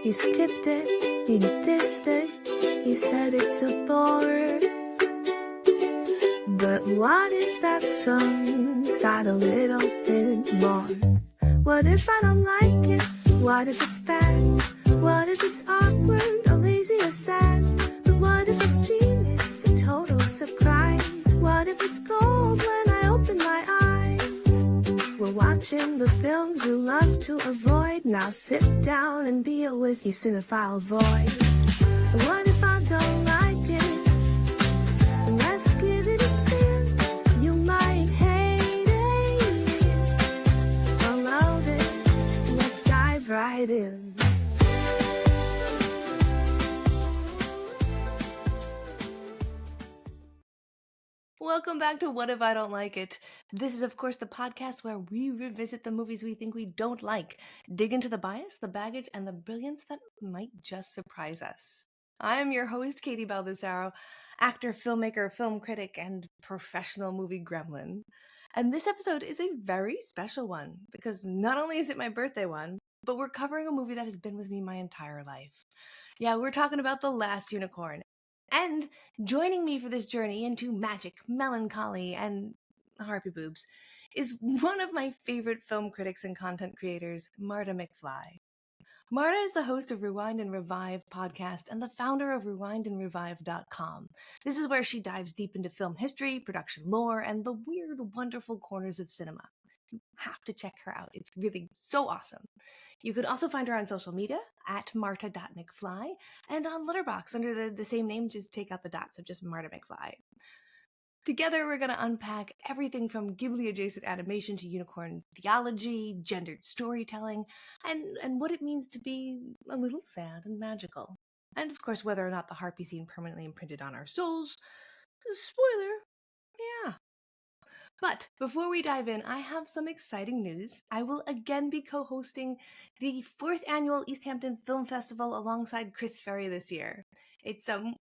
You skipped it, you dissed it, you said it's a bore. But what if that film's got a little bit more? What if I don't like it? What if it's bad? What if it's awkward or lazy or sad? But what if it's genius, a total surprise? What if it's gold when I open my eyes? We're watching the films you love to avoid. Now sit down and deal with your cinephile void. What if I don't like it? Let's give it a spin. You might hate it or love it. Let's dive right in. Welcome back to What If I Don't Like It? This is, of course, the podcast where we revisit the movies we think we don't like, dig into the bias, the baggage, and the brilliance that might just surprise us. I'm your host, Katie Baldessaro, actor, filmmaker, film critic, and professional movie gremlin. And this episode is a very special one because not only is it my birthday one, but we're covering a movie that has been with me my entire life. Yeah, we're talking about The Last Unicorn. And joining me for this journey into magic, melancholy, and harpy boobs is one of my favorite film critics and content creators, Marta McFly. Marta is the host of Rewind and Revive podcast and the founder of rewindandrevive.com. This is where she dives deep into film history, production lore, and the weird, wonderful corners of cinema. You have to check her out. It's really so awesome. You could also find her on social media at marta.mcfly and on Letterboxd under the same name, just take out the dot, so just Marta McFly. Together, we're going to unpack everything from Ghibli-adjacent animation to unicorn theology, gendered storytelling, and what it means to be a little sad and magical. And of course, whether or not the harpy scene permanently imprinted on our souls. Spoiler, yeah. But before we dive in, I have some exciting news. I will again be co-hosting the 4th annual East Hampton Film Festival alongside Chris Ferry this year. It's one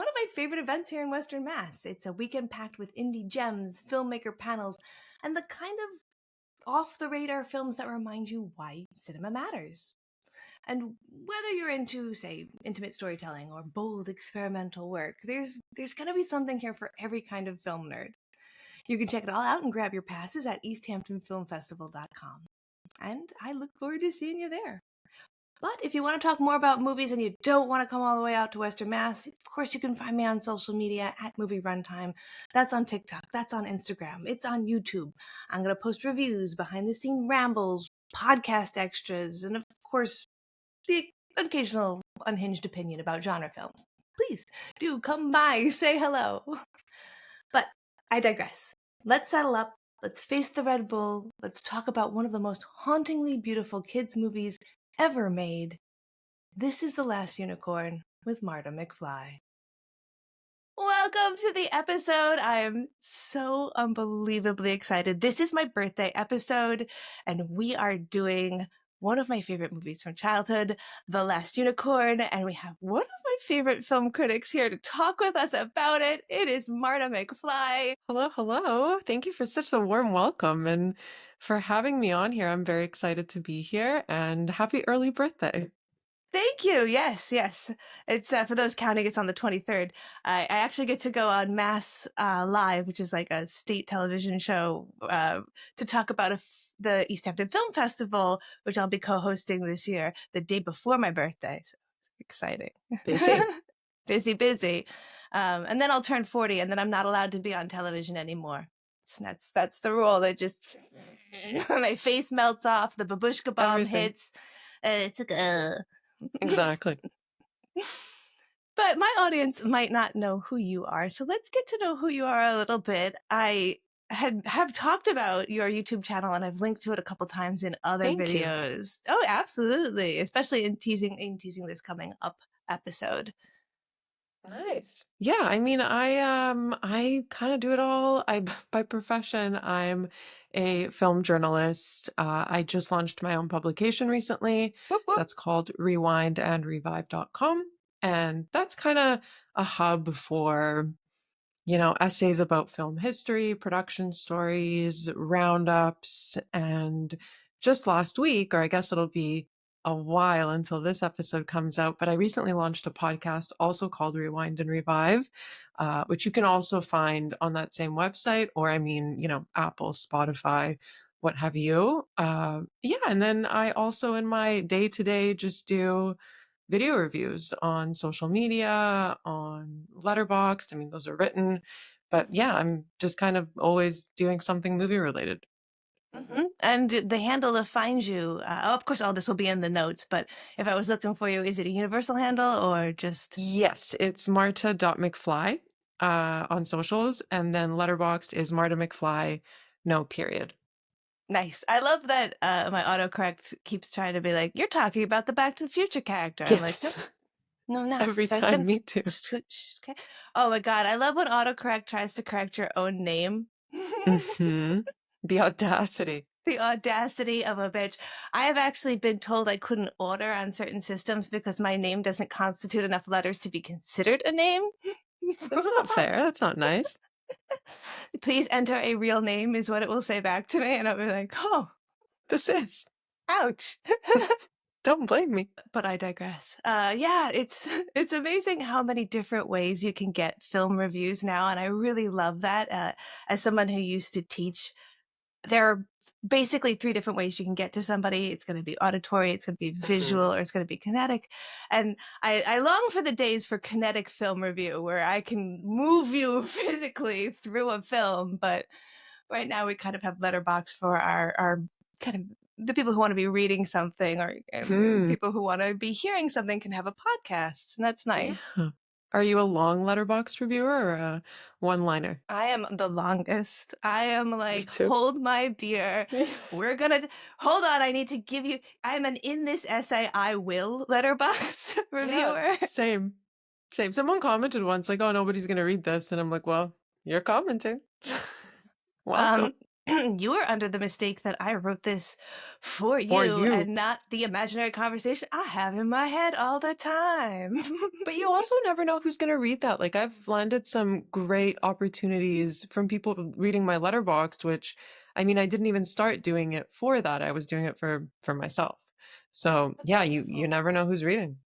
of my favorite events here in Western Mass. It's a weekend packed with indie gems, filmmaker panels, and the kind of off-the-radar films that remind you why cinema matters. And whether you're into, say, intimate storytelling or bold experimental work, there's going to be something here for every kind of film nerd. You can check it all out and grab your passes at easthamptonfilmfestival.com. And I look forward to seeing you there. But if you want to talk more about movies and you don't want to come all the way out to Western Mass, of course you can find me on social media at MovieRuntime. That's on TikTok, that's on Instagram, it's on YouTube. I'm going to post reviews, behind-the-scene rambles, podcast extras, and of course, the occasional unhinged opinion about genre films. Please do come by, say hello. But I digress. Let's saddle up, let's face the Red Bull, let's talk about one of the most hauntingly beautiful kids' movies ever made. This is The Last Unicorn with Marta McFly. Welcome to the episode. I am so unbelievably excited. This is my birthday episode, and we are doing one of my favorite movies from childhood, The Last Unicorn, and we have one of my favorite film critics here to talk with us about it. It is Marta McFly. Hello, hello. Thank you for such a warm welcome and for having me on here. I'm very excited to be here, and happy early birthday. Thank you. Yes. It's for those counting, it's on the 23rd. I actually get to go on Mass Live, which is like a state television show, to talk about the East Hampton Film Festival, which I'll be co-hosting this year, the day before my birthday. So it's exciting. Busy. busy. And then I'll turn 40, and then I'm not allowed to be on television anymore. That's the rule. That just my face melts off, the babushka bomb hits. It's like Exactly. But my audience might not know who you are, so let's get to know who you are a little bit. I have talked about your YouTube channel, and I've linked to it a couple times in other videos. Oh, absolutely, especially in teasing this coming up episode. Nice. Yeah, I mean, I kind of do it all. By profession, I'm a film journalist. I just launched my own publication recently. Whoop, whoop. That's called rewindandrevive.com. And that's kind of a hub for, essays about film history, production stories, roundups. And just last week, or I guess it'll be a while until this episode comes out, but I recently launched a podcast also called Rewind and Revive, which you can also find on that same website, or I mean, Apple, Spotify, what have you. Yeah, and then I also in my day-to-day just do video reviews on social media, on Letterboxd. I mean, those are written, but yeah, I'm just kind of always doing something movie related. And the handle to find you, of course, all this will be in the notes, but if I was looking for you, is it a universal handle or just... Yes, it's Marta.McFly on socials, and then Letterboxd is Marta McFly, no period. Nice. I love that my autocorrect keeps trying to be like, you're talking about the Back to the Future character. I'm like, nope, Yes. no, I'm not. Every It's very time, simple. me too. Okay. Oh my God. I love when autocorrect tries to correct your own name. Hmm. The audacity. The audacity of a bitch. I have actually been told I couldn't order on certain systems because my name doesn't constitute enough letters to be considered a name. That's not fair. That's not nice. Please enter a real name is what it will say back to me. And I'll be like, oh, This is. ouch. Don't blame me. But I digress. Yeah, it's amazing how many different ways you can get film reviews now. And I really love that. As someone who used to teach, there are basically 3 different ways you can get to somebody. It's going to be auditory, it's going to be visual, or it's going to be kinetic. And I long for the days for kinetic film review where I can move you physically through a film. But right now we kind of have Letterbox for our kind of the people who want to be reading something, or people who want to be hearing something can have a podcast. And that's nice. Yeah. Are you a long Letterboxd reviewer or a one-liner? I am the longest. I am like, too. hold my beer. We're gonna hold on. I need to give you. I'm an in this essay I will letterbox reviewer. Yeah, same. Someone commented once, like, "Oh, nobody's gonna read this," and I'm like, "Well, you're commenting. Welcome." You were under the mistake that I wrote this for For you you. and not the imaginary conversation I have in my head all the time. But you also never know who's going to read that. Like, I've landed some great opportunities from people reading my letterboxd, which, I mean, I didn't even start doing it for that. I was doing it for myself. So yeah, you never know who's reading.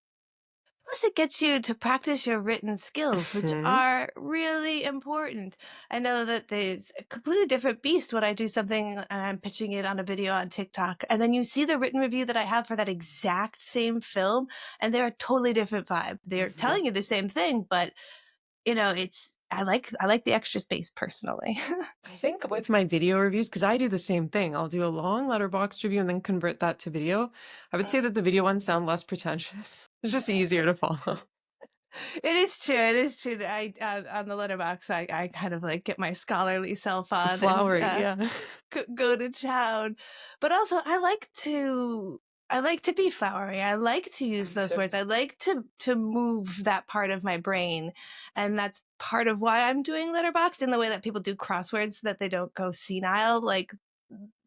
Plus, it gets you to practice your written skills, which are really important. I know that there's a completely different beast when I do something and I'm pitching it on a video on TikTok, and then you see the written review that I have for that exact same film, and they're a totally different vibe. They're telling you the same thing, but it's I like the extra space personally. I think with my video reviews, because I do the same thing, I'll do a long letterbox review and then convert that to video. I would say that the video ones sound less pretentious. It's just easier to follow. It is true. It is true. I on the letterbox, I kind of like get my scholarly self on Flowery, and yeah. go to town. But also, I like to be flowery. I like to use those words. I like to move that part of my brain, and that's part of why I'm doing letterbox in the way that people do crosswords, so that they don't go senile. Like,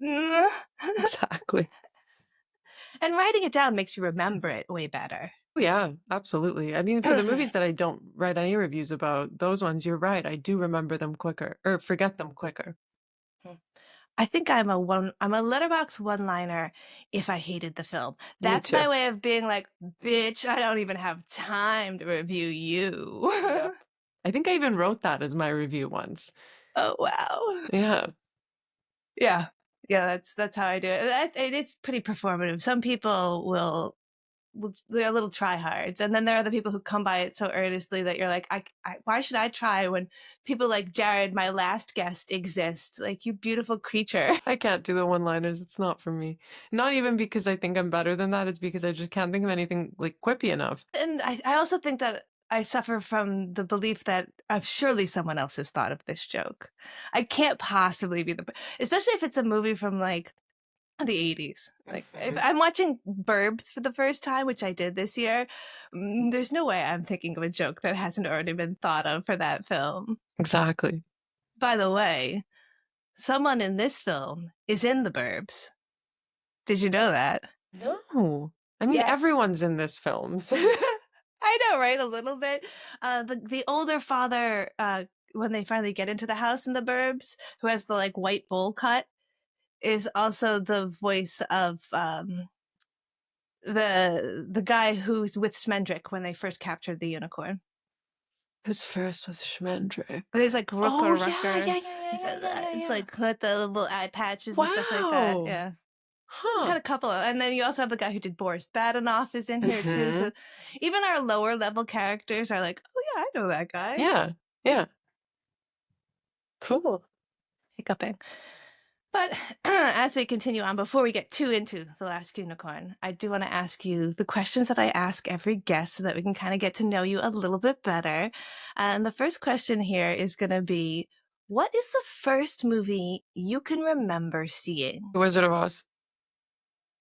Exactly. and writing it down makes you remember it way better. Yeah, absolutely. I mean, for the movies that I don't write any reviews about, those ones, you're right. I do remember them quicker or forget them quicker. I think I'm a letterbox one-liner if I hated the film. That's my way of being like, bitch, I don't even have time to review you. Yep. I think I even wrote that as my review once. Oh, wow. Yeah. Yeah. Yeah, that's how I do it. It's pretty performative. Some people they're little tryhards, and then there are the people who come by it so earnestly that you're like, why should I try when people like Jared, my last guest, exist? Like, you beautiful creature. I can't do the one-liners. It's not for me. Not even because I think I'm better than that. It's because I just can't think of anything like quippy enough. And I also think that I suffer from the belief that surely someone else has thought of this joke. I can't possibly be especially if it's a movie from like the 80s. Like, if I'm watching Burbs for the first time, which I did this year, there's no way I'm thinking of a joke that hasn't already been thought of for that film. Exactly. By the way, someone in this film is in the Burbs. Did you know that? No. I mean, everyone's in this film. So. I know, right? A little bit. The older father, when they finally get into the house in the Burbs, who has the like white bowl cut, is also the voice of the guy who's with Schmendrick when they first captured the unicorn. Who's first was Schmendrick? There's like Rook Oh or yeah, Rucker. yeah. It's like with the little eye patches and stuff like that. Wow. Yeah. Huh. Got a couple and then you also have the guy who did Boris Badenoff is in here too. So even our lower level characters are like, oh yeah, I know that guy. Yeah. Cool. Hiccuping. But as we continue on, before we get too into The Last Unicorn, I do want to ask you the questions that I ask every guest so that we can kind of get to know you a little bit better. And the first question here is going to be, what is the first movie you can remember seeing? The Wizard of Oz.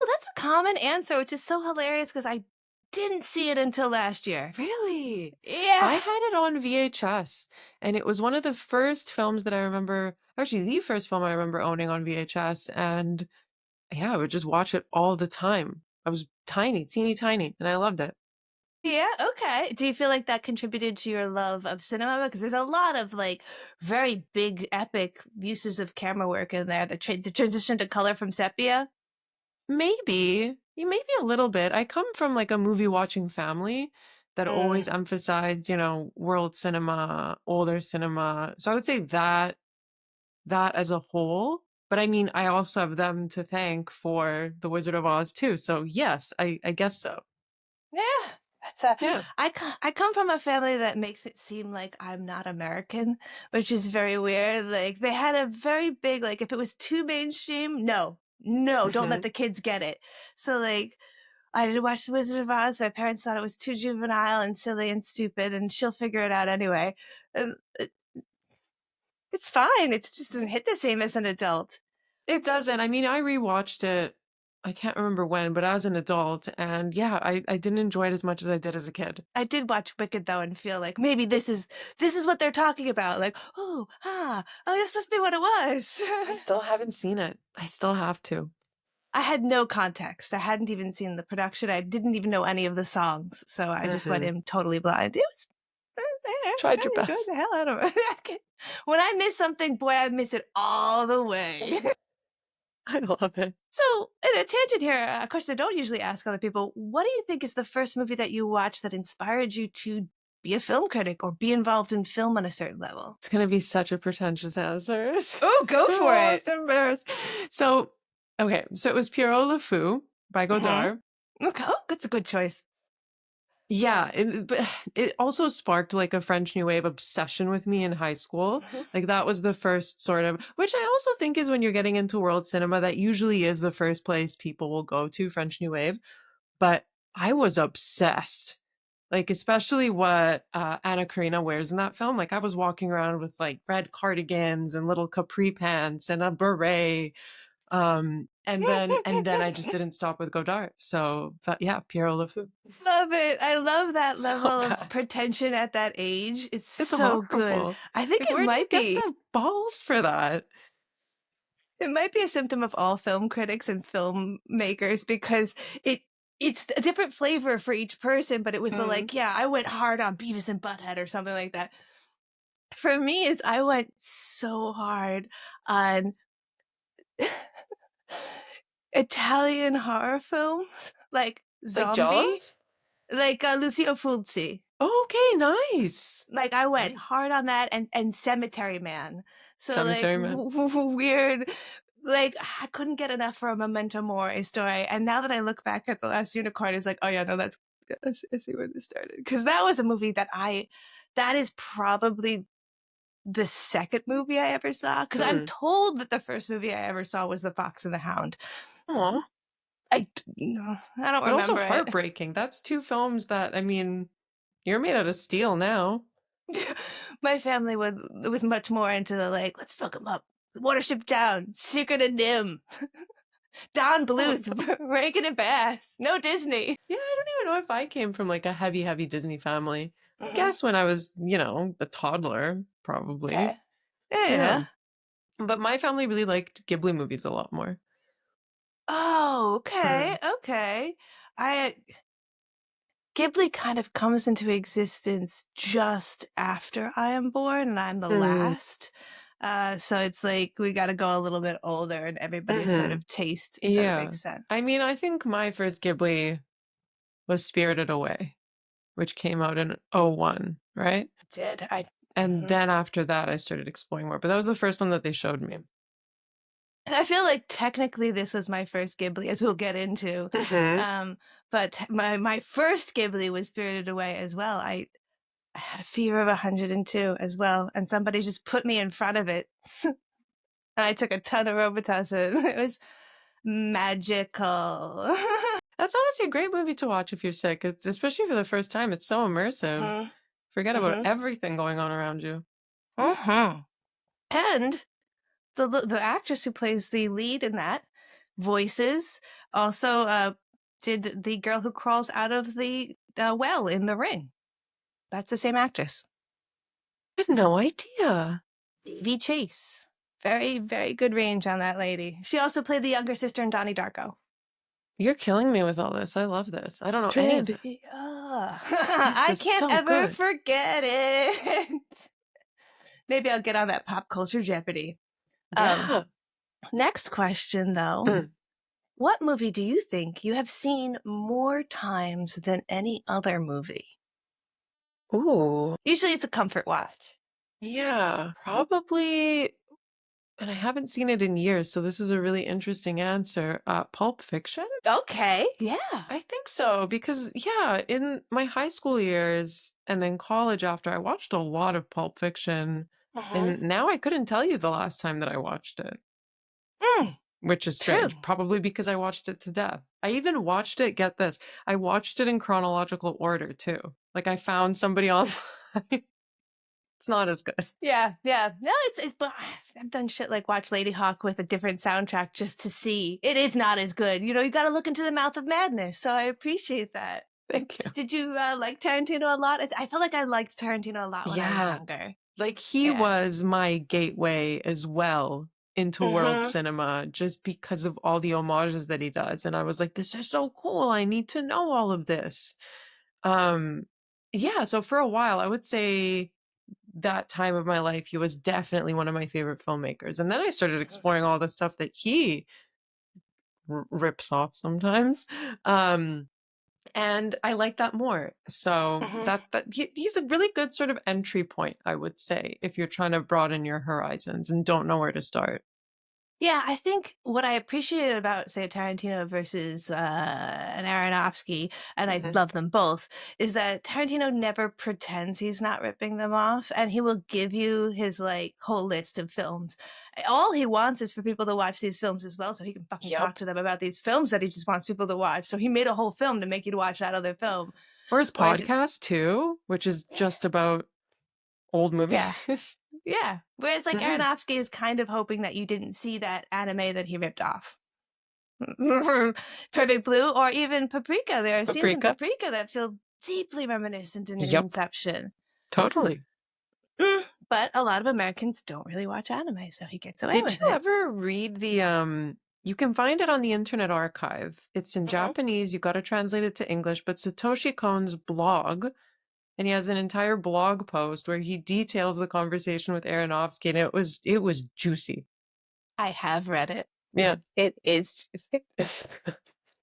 Well, that's a common answer, which is so hilarious because I didn't see it until last year. Really? Yeah. I had it on VHS, and it was one of the first films that I remember, actually the first film I remember owning on VHS, and yeah, I would just watch it all the time. I was tiny, teeny tiny, and I loved it. Yeah, okay. Do you feel like that contributed to your love of cinema? Because there's a lot of like very big, epic uses of camera work in there. The transition to color from sepia. Maybe a little bit. I come from like a movie watching family that always emphasized, world cinema, older cinema. So I would say that as a whole. But I mean, I also have them to thank for The Wizard of Oz too. So yes, I guess so. Yeah. Yeah. I come from a family that makes it seem like I'm not American, which is very weird. Like they had a very big, like if it was too mainstream, no, don't let the kids get it. So like I did watch The Wizard of Oz. My parents thought it was too juvenile and silly and stupid, and she'll figure it out anyway. And it's fine. It just doesn't hit the same as an adult. It doesn't. I mean, I rewatched it, I can't remember when, but as an adult, and yeah, I didn't enjoy it as much as I did as a kid. I did watch Wicked though and feel like maybe this is what they're talking about. Like, oh, this must be what it was. I still haven't seen it. I still have to. I had no context. I hadn't even seen the production. I didn't even know any of the songs, so I just went in totally blind. It was. Tried your I enjoyed best. the hell out of it. When I miss something, boy, I miss it all the way. I love it. So, in a tangent here, a question I don't usually ask other people, what do you think is the first movie that you watched that inspired you to be a film critic or be involved in film on a certain level? It's going to be such a pretentious answer. Oh, go for it. I'm embarrassed. So, okay. So it was Pierrot Le Fou by Godard. Okay. Oh, that's a good choice. Yeah, but it also sparked like a French New Wave obsession with me in high school. Like that was the first sort of, which I also think is when you're getting into world cinema, that usually is the first place people will go to, French New Wave. But I was obsessed, like especially what Anna Karina wears in that film. Like I was walking around with like red cardigans and little capri pants and a beret. And then I just didn't stop with Godard. So yeah, Pierrot Le Fou. Love it. I love that So level of bad. pretension at that age. It's so horrible. good. I think Like, it where might do you be. get the balls for that? It might be a symptom of all film critics and filmmakers because it's a different flavor for each person, but it was like, yeah, I went hard on Beavis and Butthead or something like that. For me, is I went so hard on Italian horror films, like Zombie, Like Jaws? like Lucio Fulci. Okay, nice. Like I went hard on that and Cemetery Man. So Cemetery like Man. weird. Like I couldn't get enough for a Memento Mori story. And now that I look back at The Last Unicorn, it's like, oh yeah, no, that's I see where this started. Because that was a movie that is probably the second movie I ever saw. Because I'm told that the first movie I ever saw was The Fox and the Hound. Aw. I don't But remember also it. heartbreaking. That's two films that, I mean, you're made out of steel now. My family was much more into the like, let's fuck him up. Watership Down, Secret of Nim, Don Bluth, Rankin and Bass, no Disney. Yeah, I don't even know if I came from like a heavy, heavy Disney family. I guess when I was, a toddler, probably. Okay. Yeah. But my family really liked Ghibli movies a lot more. Oh, okay. Okay. Ghibli kind of comes into existence just after I am born, and I'm the last. So it's like we got to go a little bit older, and everybody's sort of taste sort of makes sense. I mean, I think my first Ghibli was Spirited Away, which came out in '01, right? Did And then after that, I started exploring more. But that was the first one that they showed me. I feel like technically this was my first Ghibli, as we'll get into. But my first Ghibli was Spirited Away as well. I had a fever of 102 as well, and somebody just put me in front of it. And I took a ton of Robitussin. It was magical. That's honestly a great movie to watch if you're sick, especially for the first time. It's so immersive. Forget about everything going on around you. And the actress who plays the lead in that voices also did the girl who crawls out of the well in The Ring. That's the same actress. I had no idea. Davy Chase. Very, very good range on that lady. She also played the younger sister in Donnie Darko. You're killing me with all this. I love this. I don't know any of this. I can't so ever good. forget it. Maybe I'll get on that pop culture Jeopardy. Yeah. Next question, though. What movie do you think you have seen more times than any other movie? Ooh. Usually it's a comfort watch. Yeah, probably. And I haven't seen it in years, so this is a really interesting answer. Pulp Fiction? Okay, yeah. I think so, because yeah, in my high school years and then college after, I watched a lot of Pulp Fiction, and now I couldn't tell you the last time that I watched it. Which is strange, probably because I watched it to death. I even watched it, get this, I watched it in chronological order too. Like I found somebody online. It's not as good. Yeah. No, it's but I've done shit like watch Lady Hawk with a different soundtrack just to see. It is not as good. You know, you got to look into the mouth of madness. So I appreciate that. Thank you. Did you like Tarantino a lot? I felt like I liked Tarantino a lot when I was younger. Like he was my gateway as well into world cinema just because of all the homages that he does. And I was like, this is so cool. I need to know all of this. Yeah, so for a while, I would say that time of my life, he was definitely one of my favorite filmmakers. And then I started exploring all the stuff that he rips off sometimes. And I like that more. So he's a really good sort of entry point, I would say, if you're trying to broaden your horizons and don't know where to start. Yeah, I think what I appreciated about, say, Tarantino versus an Aronofsky, and I love them both, is that Tarantino never pretends he's not ripping them off, and he will give you his like whole list of films. All he wants is for people to watch these films as well, so he can fucking talk to them about these films that he just wants people to watch. So he made a whole film to make you watch that other film. Or his podcast too, which is just about old movies. Yeah. Whereas like Aronofsky is kind of hoping that you didn't see that anime that he ripped off. Perfect Blue or even Paprika. There are scenes in Paprika that feel deeply reminiscent in Inception. Totally. But a lot of Americans don't really watch anime, so he gets away with it. Did you ever read the you can find it on the Internet Archive. It's in Japanese. You got to translate it to English, but Satoshi Kon's blog, and he has an entire blog post where he details the conversation with Aronofsky, and it was juicy. I have read it. Yeah. It is juicy.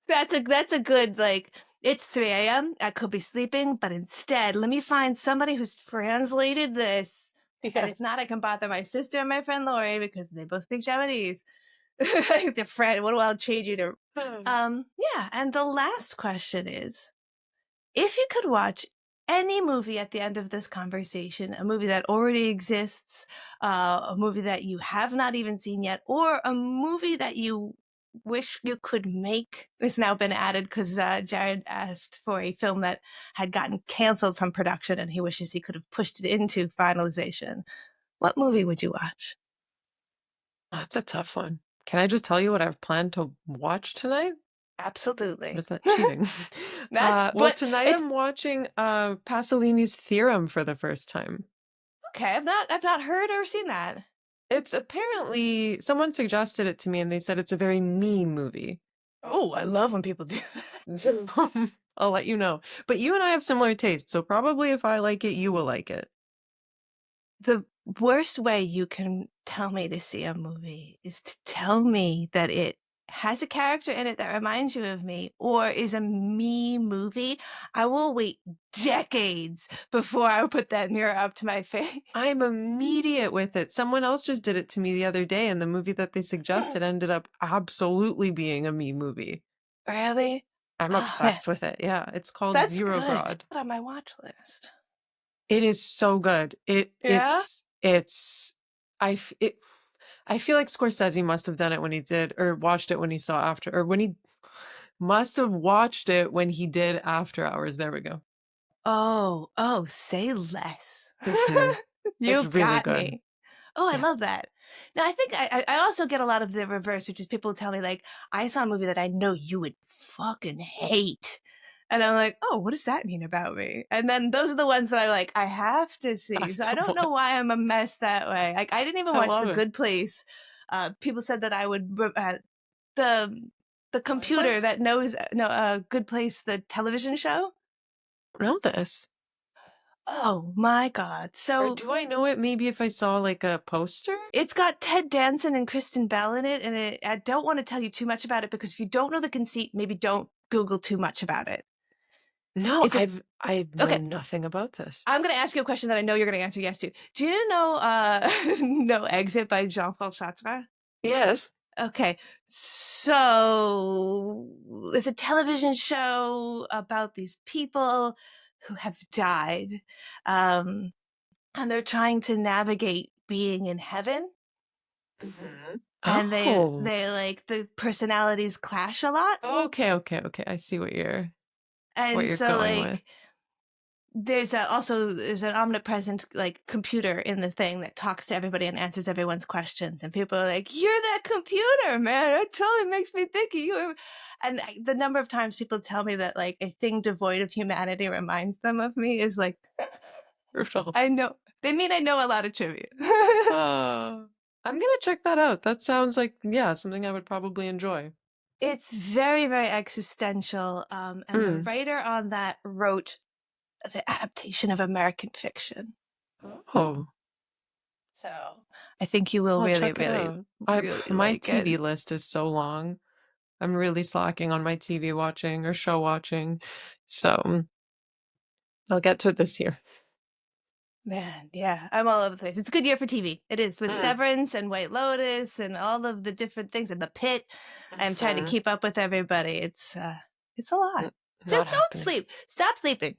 That's a good, like, it's 3 a.m. I could be sleeping, but instead, let me find somebody who's translated this. And if not, I can bother my sister and my friend Lori because they both speak Japanese. Their friend, what do I change you to? Yeah, and the last question is, if you could watch any movie at the end of this conversation, a movie that already exists, a movie that you have not even seen yet, or a movie that you wish you could make, it's now been added because Jared asked for a film that had gotten canceled from production and he wishes he could have pushed it into finalization. What movie would you watch? Oh, that's a tough one. Can I just tell you what I've planned to watch tonight? Absolutely. Or is that cheating? Well, tonight I'm watching Pasolini's Theorem for the first time. Okay, I've not heard or seen that. It's apparently, someone suggested it to me and they said it's a very me movie. Oh, I love when people do that. I'll let you know. But you and I have similar tastes, so probably if I like it, you will like it. The worst way you can tell me to see a movie is to tell me that it has a character in it that reminds you of me or is a me movie, I will wait decades before I will put that mirror up to my face. I'm immediate with it. Someone else just did it to me the other day, and the movie that they suggested ended up absolutely being a me movie. Really? I'm Oh, man. obsessed with it. Yeah, it's called That's Zero good. Grad. Put on my watch list. It is so good. Yeah? I feel like Scorsese must have done it when he did, or watched it when he saw After, or when he must have watched it when he did After Hours. There we go. Oh, say less. Mhm. It's You've really got good. me. Oh, I Yeah. love that. Now, I think I also get a lot of the reverse, which is people tell me, like, I saw a movie that I know you would fucking hate. And I'm like, oh, what does that mean about me? And then those are the ones that I have to see. Have So I to don't know watch. why I'm a mess that way. Like, I didn't even I watch love The it. Good Place. People said that I would, the computer Conquest? that knows, no, Good Place, the television show. I don't know this. Oh my God. Or So do I know it maybe if I saw like a poster? it's got Ted Danson and Kristen Bell in it, and I don't want to tell you too much about it because if you don't know the conceit, maybe don't Google too much about it. No, It's a I know okay. nothing about this. I'm going to ask you a question that I know you're going to answer yes to. Do you know No Exit by Jean-Paul Sartre? Yes. Okay, so it's a television show about these people who have died, and they're trying to navigate being in heaven. Mhm. And Oh. they like the personalities clash a lot. Okay. I see what And you're so going with. like there's an omnipresent like computer in the thing that talks to everybody and answers everyone's questions, and people are like, you're that computer, man, it totally makes me think of you. And the number of times people tell me that like a thing devoid of humanity reminds them of me is like Brutal. I know they mean I know a lot of trivia. I'm gonna check that out. That sounds like, yeah, something I would probably enjoy. It's very, very existential. And the Mm. writer on that wrote the adaptation of American fiction. Oh, So I think you will I'll really, check it really, out. really My like it. TV list is so long. I'm really slacking on my TV watching or show watching. So I'll get to it this year. Man, yeah, I'm all over the place. It's a good year for TV. It is with Mm. Severance and White Lotus and all of the different things and The Pit. I'm trying to Mhm. keep up with everybody. It's a lot. Not Just don't happening. sleep. Stop sleeping.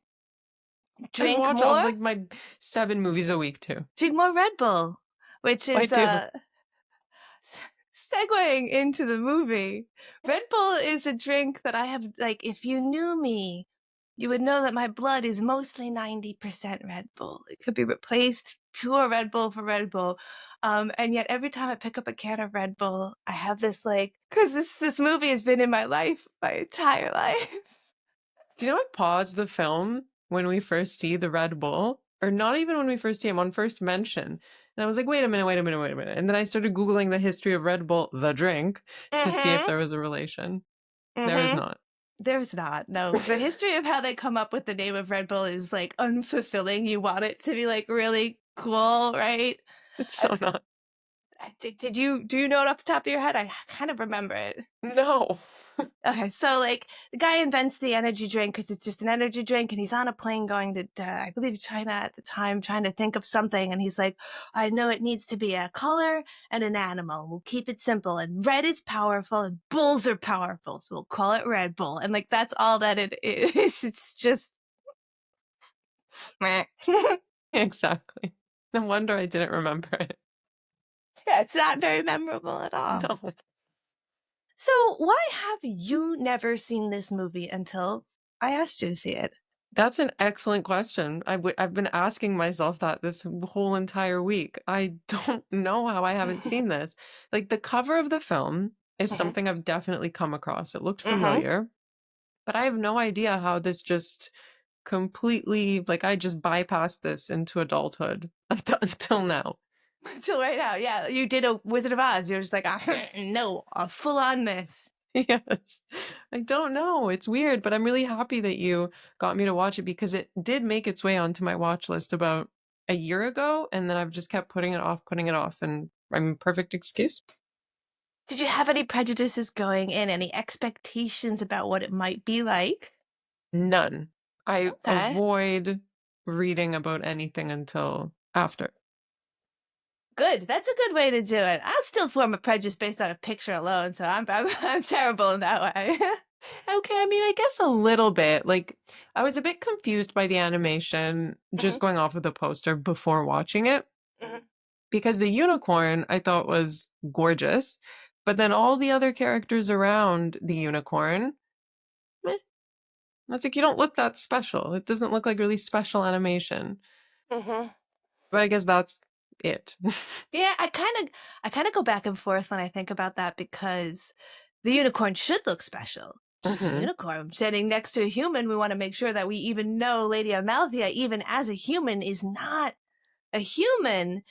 I Drink watch all more. like my 7 movies a week too. Drink more Red Bull, which I is do. segueing into the movie. Red Bull is a drink that I have, like, if you knew me, you would know that my blood is mostly 90% Red Bull. It could be replaced pure Red Bull for Red Bull. And yet every time I pick up a can of Red Bull, I have this like, cause this movie has been in my life, my entire life. Do you know I paused the film when we first see the Red Bull? Or not even when we first see him, on first mention. And I was like, wait a minute. And then I started Googling the history of Red Bull, the drink, to see if Mm-hmm. there was a relation. There is Mm-hmm. not. There's not. No. The history of how they come up with the name of Red Bull is like unfulfilling. You want it to be like really cool, right? It's so not. Do you know it off the top of your head? I kind of remember it. No. Okay, so like the guy invents the energy drink because it's just an energy drink, and he's on a plane going to, I believe, China at the time, trying to think of something, and he's like, I know it needs to be a color and an animal. We'll keep it simple, and red is powerful, and bulls are powerful, so we'll call it Red Bull, and like that's all that it is. It's just, meh. Exactly. No wonder I didn't remember it. Yeah, it's not very memorable at all. No. So why have you never seen this movie until I asked you to see it? That's an excellent question. I've been asking myself that this whole entire week. I don't know how I haven't seen this. Like, the cover of the film is Mm-hmm. something I've definitely come across. It looked Mm-hmm. familiar, but I have no idea how this just completely, like, I just bypassed this into adulthood until now. Until right now, yeah. You did a Wizard of Oz. You're just like, no, a full-on miss. Yes. I don't know. It's weird, but I'm really happy that you got me to watch it because it did make its way onto my watch list about a year ago, and then I've just kept putting it off, and I'm perfect excuse. Did you have any prejudices going in? Any expectations about what it might be like? None. I Okay. avoid reading about anything until after. Good. That's a good way to do it. I'll still form a prejudice based on a picture alone, so I'm terrible in that way. Okay, I mean, I guess a little bit. Like, I was a bit confused by the animation just Mhm, going off of the poster before watching it mhm, because the unicorn I thought was gorgeous, but then all the other characters around the unicorn, meh. I was like, you don't look that special. It doesn't look like really special animation. mhm. But I guess that's it. Yeah, I kind of go back and forth when I think about that because the unicorn should look special. She's a hmm unicorn sitting next to a human. We want to make sure that we even know Lady Amalthea, even as a human, is not a human.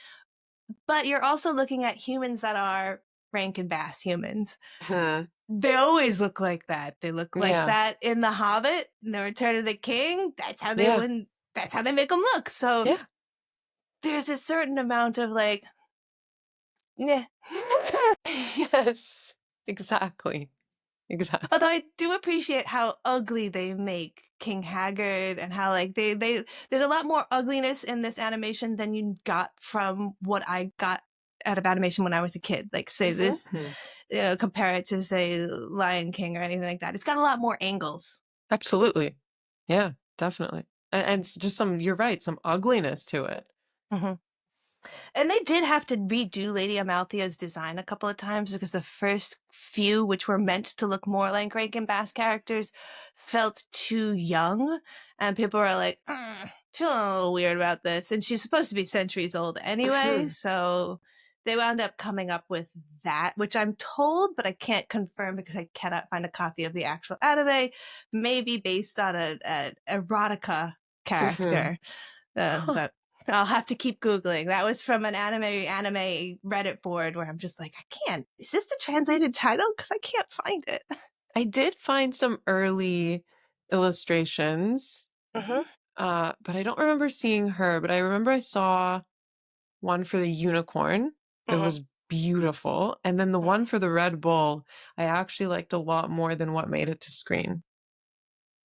But you're also looking at humans that are Rankin Bass humans. hmm They always look like that. They look like Yeah. that in The Hobbit, in The Return of the King. That's how they Yeah. win. That's how they make them look. So Yeah. there's a certain amount of like, yeah. Yes. Exactly. Exactly. Although I do appreciate how ugly they make King Haggard and how like they there's a lot more ugliness in this animation than you got from what I got out of animation when I was a kid. Like say this, hmm compare it to say Lion King or anything like that. It's got a lot more angles. Absolutely. Yeah, definitely. And just you're right, some ugliness to it. Mm-hmm. And they did have to redo Lady Amalthea's design a couple of times because the first few, which were meant to look more like Rankin Bass characters, felt too young. And people were like, feeling a little weird about this. And she's supposed to be centuries old anyway. So they wound up coming up with that, which I'm told, but I can't confirm because I cannot find a copy of the actual anime, maybe based on a erotica hmm character. Huh. But I'll have to keep Googling. That was from an anime Reddit board where I'm just like, I can't. Is this the translated title? Because I can't find it. I did find some early illustrations, Mm-hmm. but I don't remember seeing her, but I remember I saw one for the unicorn. It Mm-hmm. was beautiful. And then the one for the Red Bull, I actually liked a lot more than what made it to screen.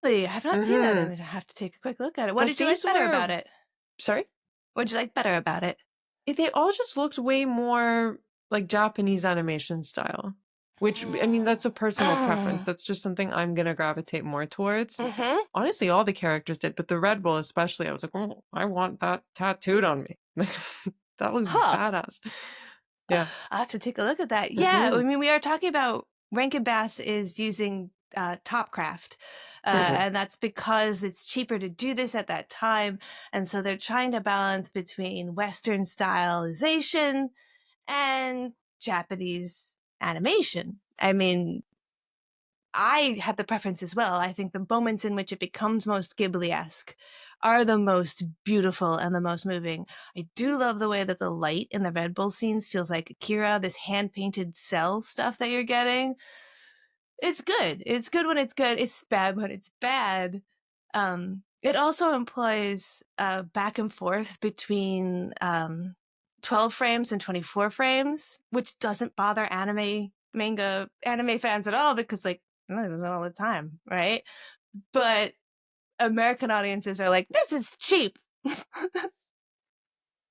Really, I have not seen that. hmm I have to take a quick look at it. What But did you like these better were, about it? sorry? What did you like better about it? They all just looked way more like Japanese animation style, which I mean, that's a personal preference. That's just something I'm gonna gravitate more towards. Mm-hmm. Honestly, all the characters did, but the Red Bull especially, I was like, oh, I want that tattooed on me. That looks Huh. badass. Yeah. I'll have to take a look at that. Yeah, hmm I mean, we are talking about Rankin Bass is using Topcraft, hmm and that's because it's cheaper to do this at that time. And so they're trying to balance between Western stylization and Japanese animation. I mean, I have the preference as well. I think the moments in which it becomes most Ghibli-esque are the most beautiful and the most moving. I do love the way that the light in the Red Bull scenes feels like Akira, this hand-painted cell stuff that you're getting. It's good. It's good when it's good. It's bad when it's bad. It also employs back and forth between 12 frames and 24 frames, which doesn't bother anime fans at all because like I do that all the time, right? But American audiences are like, this is cheap.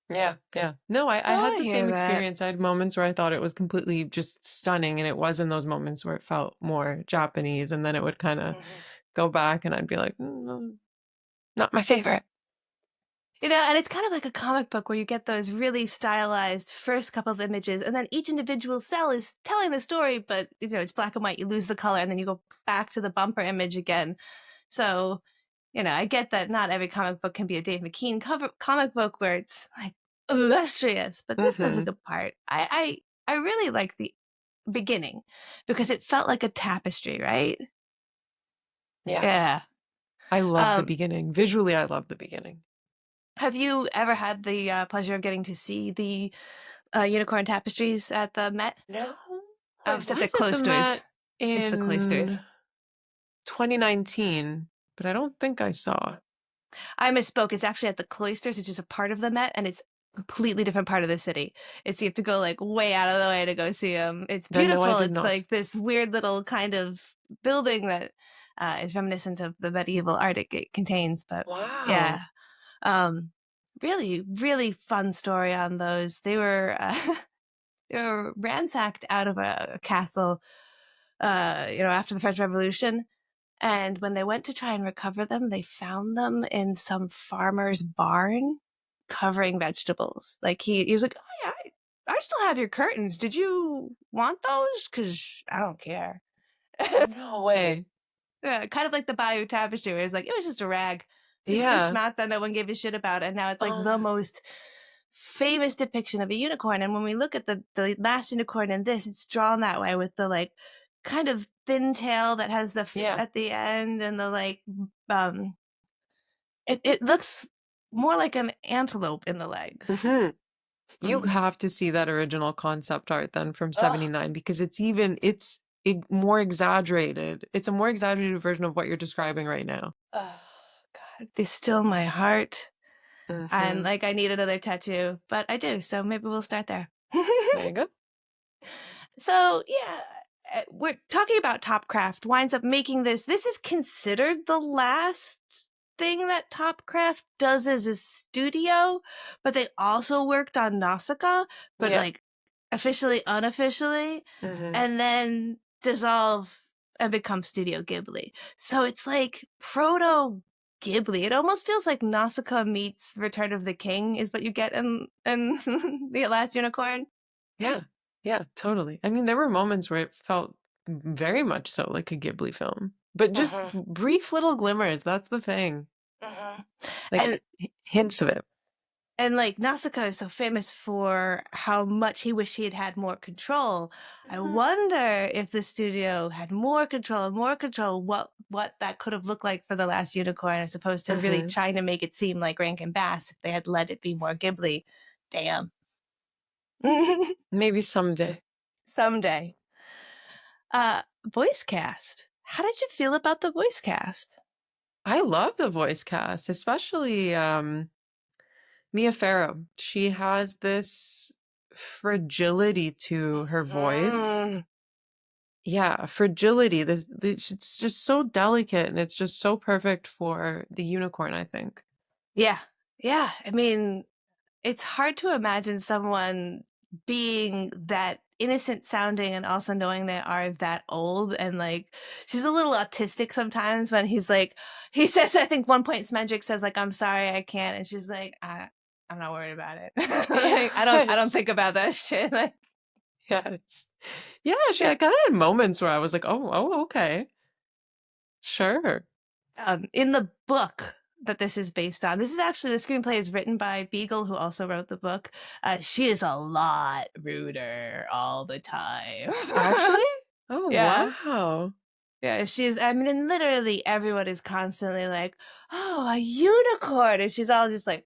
Yeah, yeah. No, I Oh, had I the same hear that. experience. I had moments where I thought it was completely just stunning, and it was in those moments where it felt more Japanese, and then it would kind of Mhm. go back, and I'd be like, no, not my favorite. And it's kind of like a comic book where you get those really stylized first couple of images, and then each individual cell is telling the story, but it's black and white. You lose the color, and then you go back to the bumper image again. So, I get that not every comic book can be a Dave McKean comic book where it's like illustrious, but this does a hmm good part. I really like the beginning because it felt like a tapestry, right? Yeah, Yeah. I love the Um, beginning. Visually, I love the beginning. have you ever had the pleasure of getting to see the unicorn tapestries at the Met? No, I I was at the was at the cloisters. Met It's the in cloisters. 2019, but I don't think I saw. I misspoke. It's actually at the cloisters, which is a part of the Met, and it's completely different part of the city. You have to go like way out of the way to go see them. It's No, I beautiful. did It's not. like this weird little kind of building that is reminiscent of the medieval art it contains. But Wow. yeah, really, really fun story on those. They were they were ransacked out of a castle, after the French Revolution. And when they went to try and recover them, they found them in some farmer's barn covering vegetables. Like he was like, oh yeah, I still have your curtains. Did you want those? Because I don't care. No way. Yeah, kind of like the Bayeux Tapestry, where it's like, it was just a rag. Just Yeah. schmat that no one gave a shit about. And now it's like the Oh. most famous depiction of a unicorn. And when we look at the last unicorn in this, it's drawn that way with the like kind of thin tail that has the Yeah. at the end, and the like it looks more like an antelope in the legs. Mm-hmm. You have to see that original concept art then from 79 because it's more exaggerated. It's a more exaggerated version of what you're describing right now. Oh God, be still my heart. And Mm-hmm. like I need another tattoo, but I do, so maybe we'll start there. There you go. So yeah, we're talking about Topcraft winds up making this. This is considered the last thing that Topcraft does as a studio, but they also worked on Nausicaa, but Yeah. like officially, unofficially, Mm-hmm. and then dissolve and become Studio Ghibli. So it's like proto Ghibli. It almost feels like Nausicaa meets Return of the King is what you get in The Last Unicorn. Yeah. Yeah, totally. I mean, there were moments where it felt very much so like a Ghibli film, but just brief little glimmers. That's the thing. Like And hints of it. and like Nausicaa is so famous for how much he wished he had had more control. I wonder if the studio had more control, what that could have looked like for The Last Unicorn, as opposed to really trying to make it seem like Rankin Bass if they had let it be more Ghibli. Damn. Maybe someday. Someday. Voice cast. How did you feel about the voice cast? I love the voice cast, especially Mia Farrow. She has this fragility to her voice. Yeah, fragility. It's just so delicate and it's just so perfect for the unicorn, I think. Yeah. Yeah. I mean, it's hard to imagine someone being that innocent sounding and also knowing they are that old. And like she's a little autistic sometimes when he says, I think one point Smedrick says like, I'm sorry I can't, and she's like, I'm not worried about it. Like, I don't think about that shit. Like, Yes. Yeah, she kind of had moments where I was like, oh, okay. Sure. in the book that this is based on, this is actually, the screenplay is written by Beagle, who also wrote the book. She is a lot ruder all the time. Actually? Oh, Yeah. wow. Yeah, I mean, literally everyone is constantly like, oh, a unicorn. And she's all just like,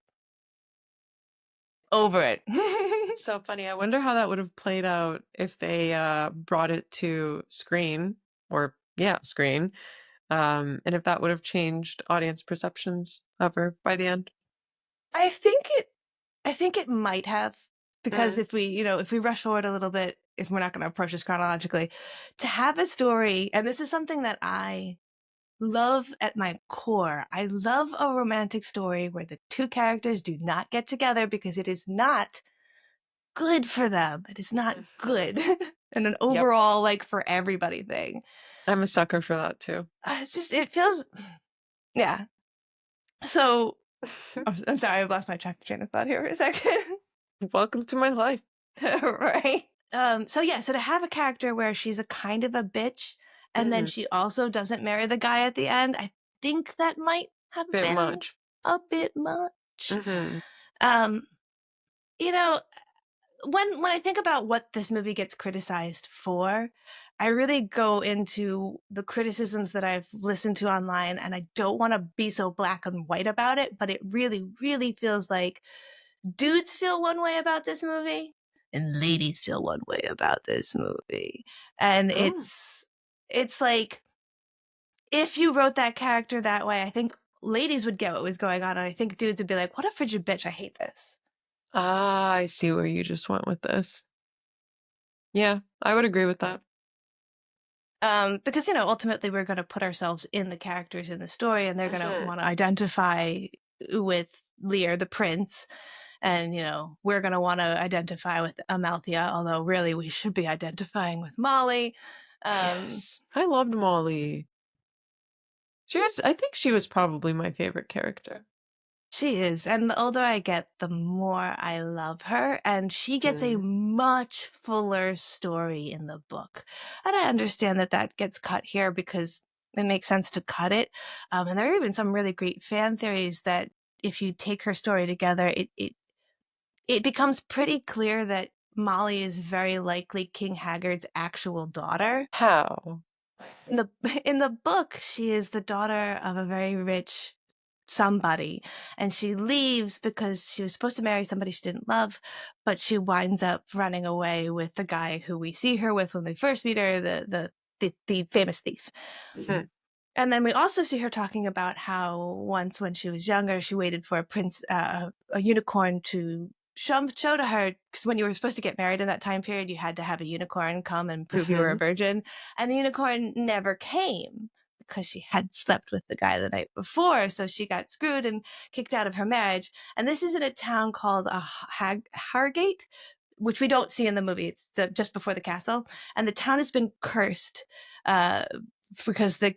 over it. It's so funny. I wonder how that would have played out if they brought it to screen screen. And if that would have changed audience perceptions of her by the end. I think it might have, because if we rush forward a little bit, is we're not going to approach this chronologically, to have a story, and this is something that I love at my core. I love a romantic story where the two characters do not get together because it is not good for them. It is not good. And an overall, like, for everybody thing. I'm a sucker for that too. It feels, yeah. So, I'm sorry, I've lost my train of thought here for a second. Welcome to my life. Right. So to have a character where she's a kind of a bitch, and then she also doesn't marry the guy at the end, I think that might have been much. a bit much. You know, when I think about what this movie gets criticized for, I really go into the criticisms that I've listened to online, and I don't want to be so black and white about it, but it really, really feels like dudes feel one way about this movie and ladies feel one way about this movie. And it's like, if you wrote that character that way, I think ladies would get what was going on, and I think dudes would be like, what a frigid bitch, I hate this. Ah, I see where you just went with this. Yeah, I would agree with that. Because, ultimately we're going to put ourselves in the characters in the story, and they're going to Mhm. want to identify with Lear, the prince. And, we're going to want to identify with Amalthea, although really we should be identifying with Molly. Yes, I loved Molly. I think she was probably my favorite character. She is. And the older I get, the more I love her. And she gets a much fuller story in the book. And I understand that that gets cut here because it makes sense to cut it. And there are even some really great fan theories that if you take her story together, it becomes pretty clear that Molly is very likely King Haggard's actual daughter. How? In the in the book, she is the daughter of a very rich somebody, and she leaves because she was supposed to marry somebody she didn't love, but she winds up running away with the guy who we see her with when we first meet her, the famous thief. Hmm. And then we also see her talking about how once when she was younger, she waited for a unicorn to show to her, because when you were supposed to get married in that time period, you had to have a unicorn come and prove you were a virgin. And the unicorn never came because she had slept with the guy the night before. So she got screwed and kicked out of her marriage. And this is in a town called Hargate, which we don't see in the movie. It's just before the castle. And the town has been cursed uh, because the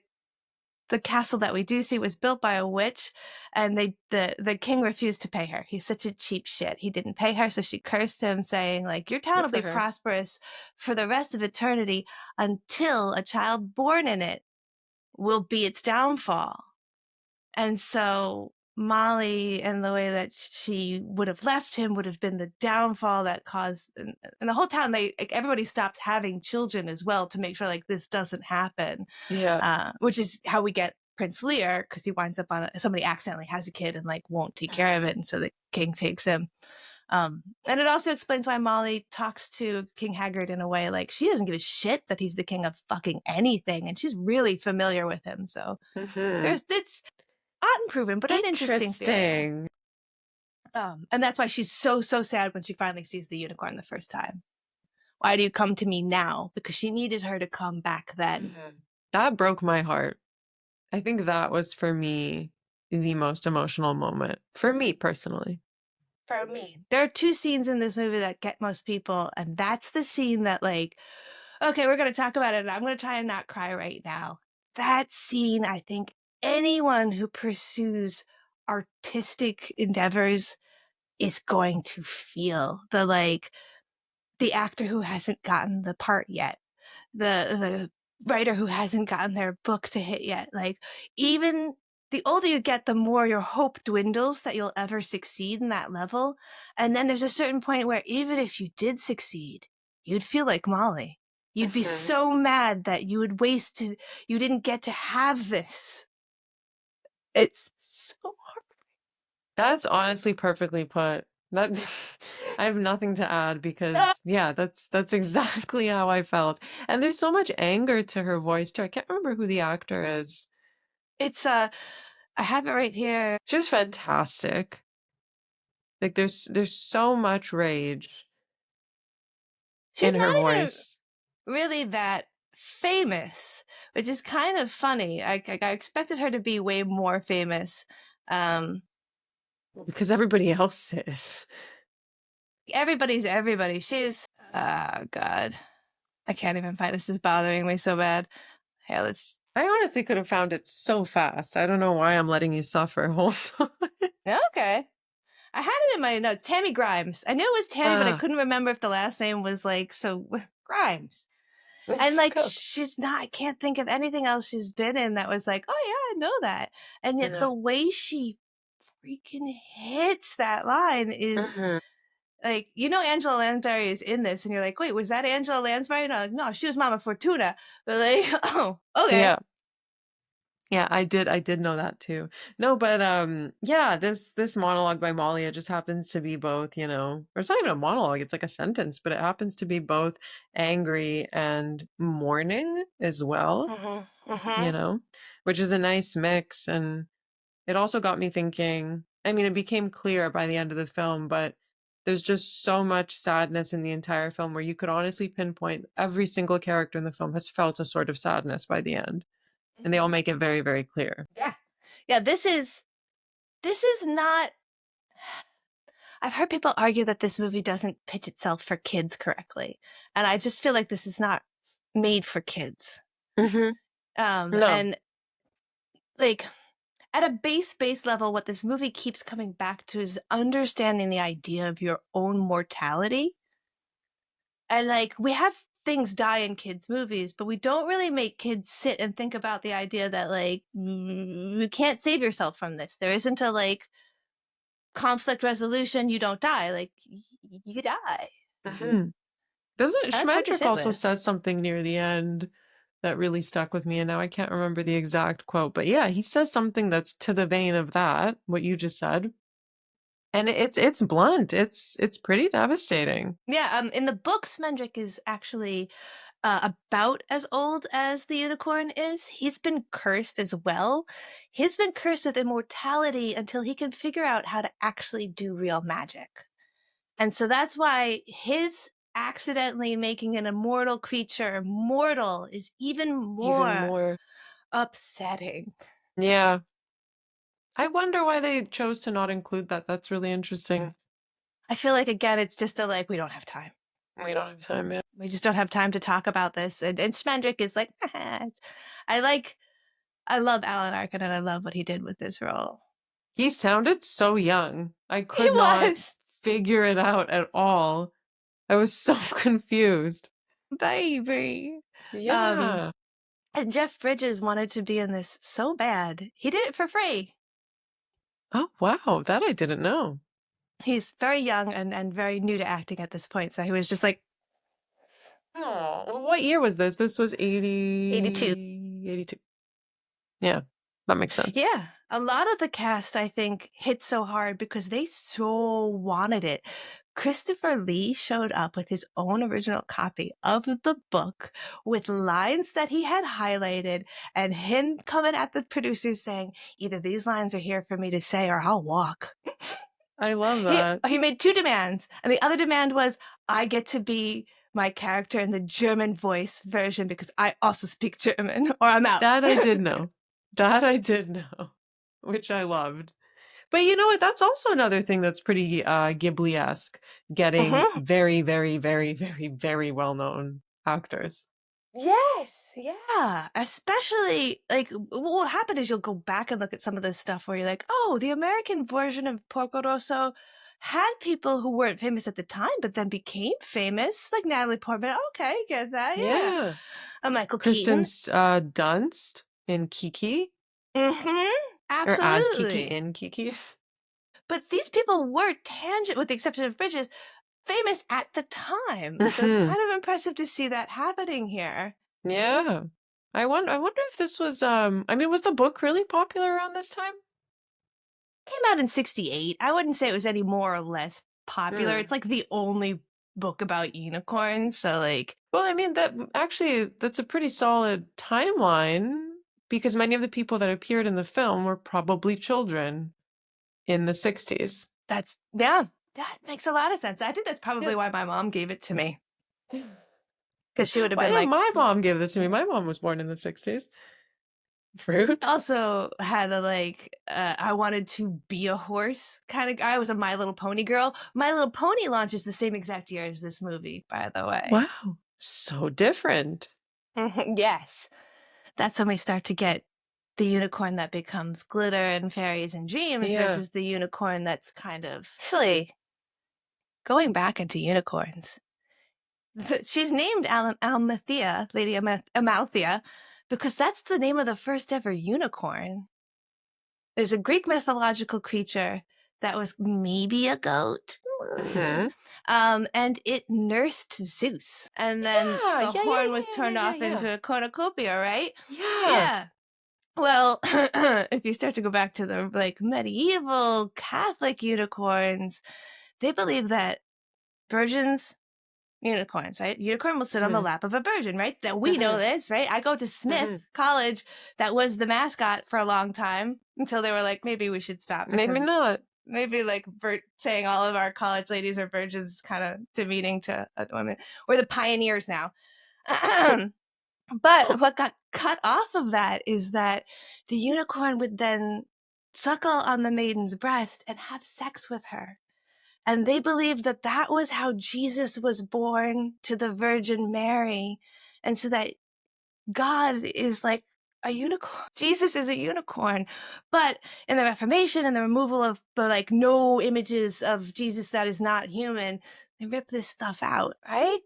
castle that we do see was built by a witch, and the king refused to pay her. He's such a cheap shit. He didn't pay her, so she cursed him, saying, like, your town Good will for be her. prosperous for the rest of eternity until a child born in it will be its downfall. And so Molly and the way that she would have left him would have been the downfall that caused, and the whole town, everybody stopped having children as well to make sure like this doesn't happen. Yeah. Which is how we get Prince Lear, because he winds up on somebody accidentally has a kid and like won't take care of it, and so the king takes him. And it also explains why Molly talks to King Haggard in a way like she doesn't give a shit that he's the king of fucking anything, and she's really familiar with him. So it's unproven, but an interesting theory. Interesting. And that's why she's so sad when she finally sees the unicorn the first time. Why do you come to me now? Because she needed her to come back then. That broke my heart. I think that was for me the most emotional moment. For me personally. For me, there are two scenes in this movie that get most people, and that's the scene that, like, okay, we're going to talk about it, and I'm going to try and not cry right now. That scene, I think anyone who pursues artistic endeavors is going to feel the actor who hasn't gotten the part yet, the writer who hasn't gotten their book to hit yet. Like, even the older you get, the more your hope dwindles that you'll ever succeed in that level. And then there's a certain point where even if you did succeed, you'd feel like Molly. You'd be so mad that you you didn't get to have this. It's so hard. That's honestly perfectly put. That I have nothing to add because yeah, that's exactly how I felt. And there's so much anger to her voice too. I can't remember who the actor is. It's I have it right here. She was fantastic. Like there's so much rage She's in her not even voice really that famous, which is kind of funny. I expected her to be way more famous. Um, because everybody else is. Everybody's everybody. She's oh god, I can't even find this. Is bothering me so bad. Hey, let's. I honestly could have found it so fast. I don't know why I'm letting you suffer. Hold on. Okay, I had it in my notes. Tammy Grimes. I knew it was Tammy, but I Ah, couldn't remember if the last name was like so Grimes. And like cool. she's not. I can't think of anything else she's been in that was like, oh yeah, I know that. And yet the way she freaking hits that line is Mhm. like, Angela Lansbury is in this, and you're like, wait, was that Angela Lansbury? And I'm like, no, she was Mama Fortuna. But like, oh, okay. Yeah. Yeah, I did know that too. No, but yeah, this monologue by Molly, it just happens to be both, or it's not even a monologue, it's like a sentence, but it happens to be both angry and mourning as well, Mm-hmm. Mm-hmm. which is a nice mix. And it also got me thinking, I mean, it became clear by the end of the film, but There's just so much sadness in the entire film where you could honestly pinpoint every single character in the film has felt a sort of sadness by the end. And they all make it very, very clear. Yeah. Yeah, this is not. I've heard people argue that this movie doesn't pitch itself for kids correctly. And I just feel like this is not made for kids. No. And like at a base level, what this movie keeps coming back to is understanding the idea of your own mortality. And like we have things die in kids' movies, but we don't really make kids sit and think about the idea that like you can't save yourself from this. There isn't a like conflict resolution, you don't die. Like you die. Doesn't That's hard to Schmendrick sit also with. says something near the end that really stuck with me, and now I can't remember the exact quote, but yeah, he says something that's to the vein of that, what you just said. And it's blunt. It's pretty devastating. Yeah, in the book, Smendrick is actually about as old as the unicorn is. He's been cursed as well. He's been cursed with immortality until he can figure out how to actually do real magic. And so that's why his accidentally making an immortal creature mortal is even more upsetting. Yeah. I wonder why they chose to not include that. That's really interesting. I feel like, again, it's just we don't have time. We don't have time, yeah. We just don't have time to talk about this. And Smendrick is like, I love Alan Arkin and I love what he did with this role. He sounded so young. I could not figure it out at all. I was so confused. Baby. Yeah. And Jeff Bridges wanted to be in this so bad. He did it for free. Oh, wow. That I didn't know. He's very young and very new to acting at this point. So he was just like, oh, well, what year was this? This was 82. 82. Yeah, that makes sense. Yeah. A lot of the cast, I think, hit so hard because they so wanted it. Christopher Lee showed up with his own original copy of the book with lines that he had highlighted and him coming at the producers saying, either these lines are here for me to say or I'll walk. I love that. He made two demands. And the other demand was, I get to be my character in the German voice version because I also speak German or I'm out. That I did know. That I did know, which I loved. But you know what? That's also another thing that's pretty Ghibli-esque, getting very, very, very, very, very well-known actors. Yes, yeah. Especially, like, what will happen is you'll go back and look at some of this stuff where you're like, oh, the American version of Porco Rosso had people who weren't famous at the time, but then became famous, like Natalie Portman. Okay, get that, yeah. Michael Kristen Keaton. Dunst in Kiki. Absolutely. Or as Kiki in Kiki. But these people were with the exception of Bridges, famous at the time. So it's kind of impressive to see that happening here. Yeah. I wonder if this was I mean, was the book really popular around this time? It came out in 1968. I wouldn't say it was any more or less popular. It's like the only book about unicorns, so like, well, I mean, that's a pretty solid timeline because many of the people that appeared in the film were probably children in the 60s. That makes a lot of sense. I think that's probably why my mom gave it to me. Because she would have been like, my mom gave this to me. My mom was born in the 60s. Fruit. Also had a like, I wanted to be a horse kind of guy. I was a My Little Pony girl. My Little Pony launches the same exact year as this movie, by the way. Wow. So different. Yes. That's when we start to get the unicorn that becomes glitter and fairies and dreams versus the unicorn that's kind of actually going back into unicorns. She's named Almathea, Lady Amalthea, because that's the name of the first ever unicorn. There's a Greek mythological creature that was maybe a goat. And it nursed Zeus. And then the horn was turned off into a cornucopia, right? Yeah. Well, if you start to go back to the like medieval Catholic unicorns, they believe that unicorns, right? Unicorn will sit on the lap of a virgin, right? That we know this, right? I go to Smith College. That was the mascot for a long time until they were like, maybe we should stop. Maybe not. maybe like saying all of our college ladies are virgins is kind of demeaning to women. We're the pioneers now. But what got cut off of that is that the unicorn would then suckle on the maiden's breast and have sex with her. And they believed that that was how Jesus was born to the Virgin Mary. And so that God is like a unicorn. Jesus is a unicorn. But in the Reformation and the removal of the like no images of Jesus that is not human, they rip this stuff out, right?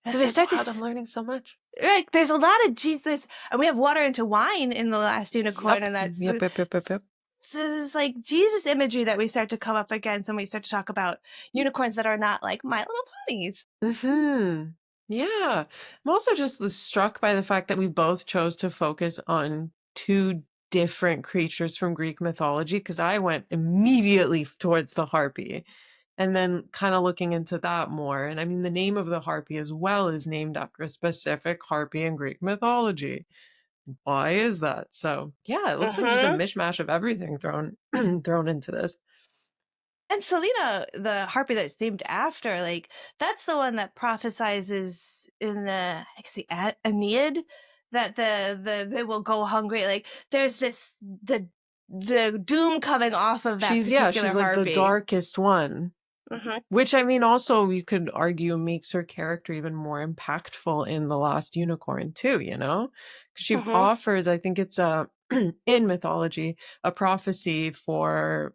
This So they is start wild. to I'm learning so much. like there's a lot of Jesus, and we have water into wine in the last unicorn, Yep. and that Yep. so this is like Jesus imagery that we start to come up against when we start to talk about unicorns that are not like My Little Ponies. Mm-hmm. Yeah. I'm also just struck by the fact that we both chose to focus on two different creatures from Greek mythology, because I went immediately towards the harpy and then kind of looking into that more. And I mean, the name of the harpy as well is named after a specific harpy in Greek mythology. Why is that? So yeah, it looks like just a mishmash of everything thrown thrown into this. And Selena, the harpy that's named after, like that's the one that prophesizes in the I think it's the Aeneid that the they will go hungry. Like there's this the doom coming off of that particular She's like the harpy. darkest one. Which, I mean, also you could argue makes her character even more impactful in The Last Unicorn too, you know? 'Cause she offers, I think it's in mythology, a prophecy for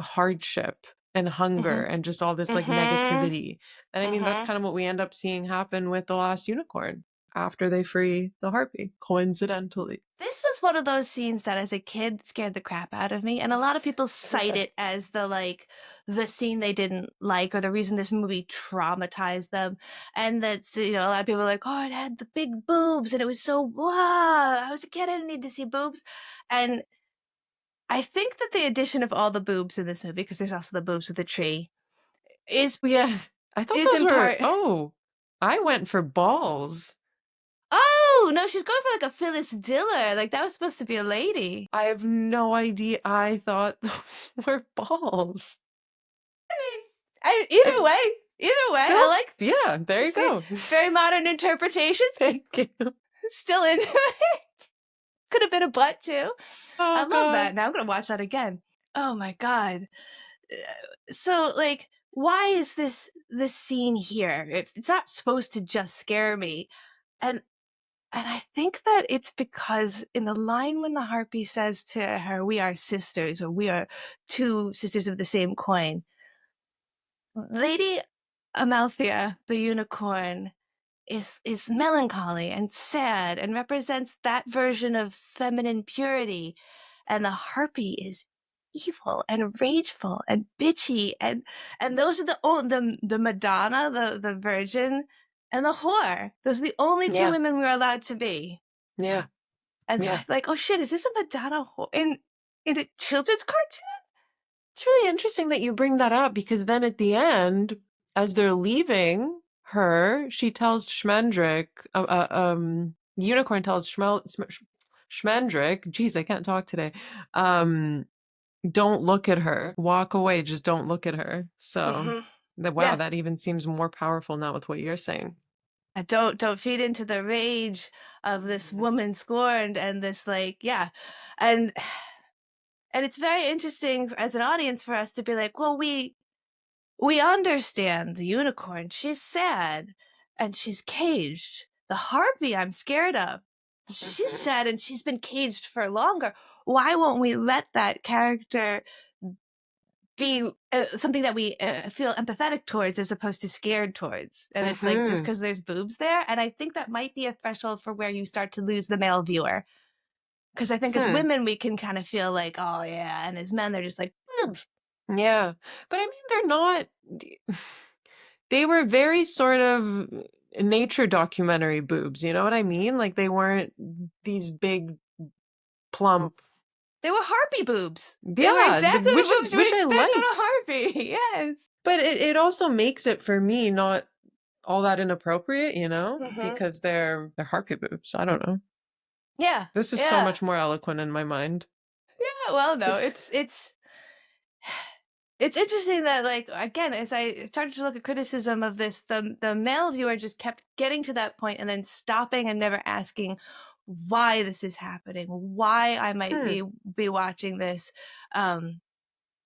hardship and hunger and just all this like negativity. And I mean, that's kind of what we end up seeing happen with The Last Unicorn after they free the harpy, coincidentally. This was one of those scenes that as a kid scared the crap out of me, and a lot of people cite it as the scene they didn't like or the reason this movie traumatized them. And that's a lot of people are like, oh, it had the big boobs and it was so wow. I was a kid, I didn't need to see boobs. And I think that the addition of all the boobs in this movie, because there's also the boobs with the tree, is Yeah, I thought is those in were, part. I went for balls. Oh no, she's going for like a Phyllis Diller. Like that was supposed to be a lady. I have no idea. I thought those were balls. Either way, Still, I like. yeah, there you go. Very modern interpretations. Thank you. Still into it. Could have been a butt too. Oh, I love God. that. Now I'm gonna watch that again. Oh my god. So like, why is this scene here? It's not supposed to just scare me, and I think that it's because in the line when the harpy says to her, "We are sisters," or "We are two sisters of the same coin," Lady Amalthea, the unicorn, is melancholy and sad and represents that version of feminine purity, and the harpy is evil and rageful and bitchy, and those are the Madonna, the Virgin, and the whore. Those are the only two women we were allowed to be. Yeah. And so Yeah. I'm like, oh shit, is this a Madonna in a children's cartoon? It's really interesting that you bring that up, because then at the end, as they're leaving her, she tells Schmendrick, Unicorn tells Schmendrick, geez, I can't talk today, don't look at her, walk away, just don't look at her. So, wow, that even seems more powerful now with what you're saying. Don't feed into the rage of this woman scorned and this and it's very interesting as an audience for us to be like, well, we understand the unicorn. She's sad and she's caged. The harpy I'm scared of. She's sad and she's been caged for longer. Why won't we let that character be something that we feel empathetic towards as opposed to scared towards? And it's like just because there's boobs there. And I think that might be a threshold for where you start to lose the male viewer. Because I think as women, we can kind of feel like, oh yeah. And as men, they're just like, boobs. Yeah. But I mean, they're not, they were very sort of nature documentary boobs, you know what I mean? Like they weren't these big, plump. They were harpy boobs. Yeah, they were exactly the boobs you would expect I on a harpy. Yes. But it also makes it for me not all that inappropriate, you know, because they're harpy boobs. I don't know. Yeah. This is so much more eloquent in my mind. Yeah. Well, no, it's It's interesting that, like, again, as I started to look at criticism of this, the male viewer just kept getting to that point and then stopping and never asking why this is happening, why I might Hmm. be watching this.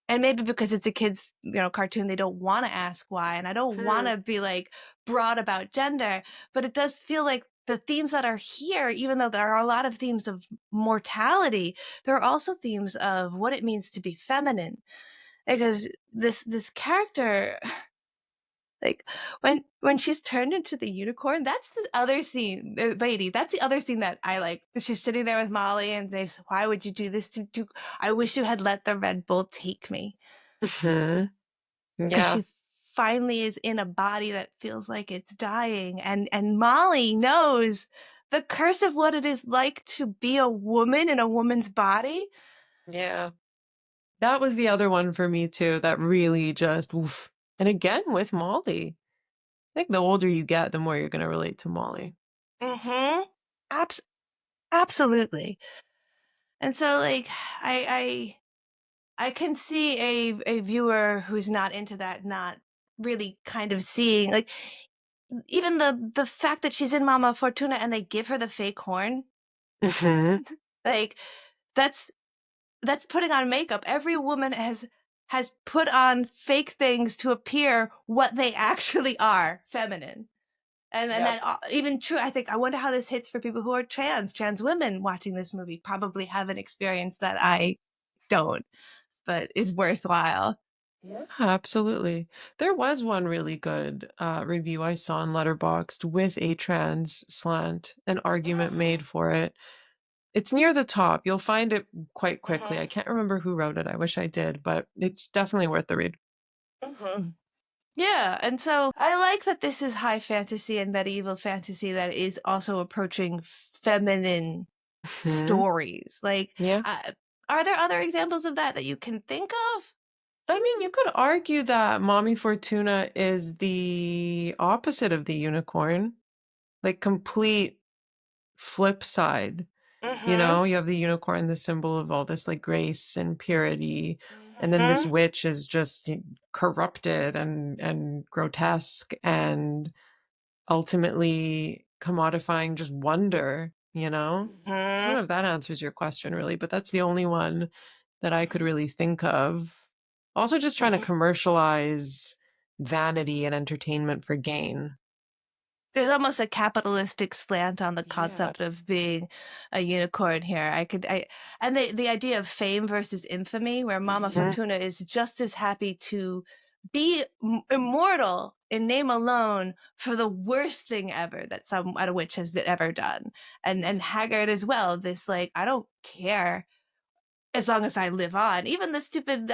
And maybe because it's a kid's, cartoon, they don't want to ask why, and I don't want Hmm. to be like broad about gender, but it does feel like the themes that are here, even though there are a lot of themes of mortality, there are also themes of what it means to be feminine. Because this character, like, when she's turned into the unicorn, that's the other scene, the lady, that's the other scene that I like. She's sitting there with Molly and they say, why would you do this to I wish you had let the Red Bull take me. Hmm. Because Yeah. she finally is in a body that feels like it's dying, and Molly knows the curse of what it is like to be a woman in a woman's body. Yeah. That was the other one for me too, that really just oof. And again with Molly. I think the older you get, the more you're going to relate to Molly. Mm-hmm. Abs- Absolutely. And so, like, I can see a viewer who's not into that not really kind of seeing, like, even the fact that she's in Mama Fortuna and they give her the fake horn, Hmm. like, that's that's putting on makeup. Every woman has put on fake things to appear what they actually are, feminine. And Yep. that even true, I think, I wonder how this hits for people who are trans women watching this movie probably have an experience that I don't, but is worthwhile. Yeah, absolutely. There was one really good review I saw in Letterboxd with a trans slant, an argument made for it. It's near the top. You'll find it quite quickly. I Mm-hmm. can't remember who wrote it. I wish I did, but it's definitely worth the read. Mm-hmm. Yeah, and so I like that this is high fantasy and medieval fantasy that is also approaching feminine Hmm. stories. Like, Yeah. uh, are there other examples of that that you can think of? I mean, you could argue that Mommy Fortuna is the opposite of the unicorn, like complete flip side. You Mm-hmm. know, you have the unicorn, the symbol of all this like grace and purity, and then this Mm-hmm. witch is just corrupted and grotesque and ultimately commodifying just wonder, you know? I don't Mm-hmm. know if that answers your question really, but that's the only one that I could really think of. Also just trying to Mm-hmm. commercialize vanity and entertainment for gain. There's almost a capitalistic slant on the Yeah. concept of being a unicorn here. And the idea of fame versus infamy, where Mama Mhm. Fortuna is just as happy to be immortal in name alone for the worst thing ever that some a witch has ever done, and Haggard as well. This, like, I don't care as long as I live on. Even the stupid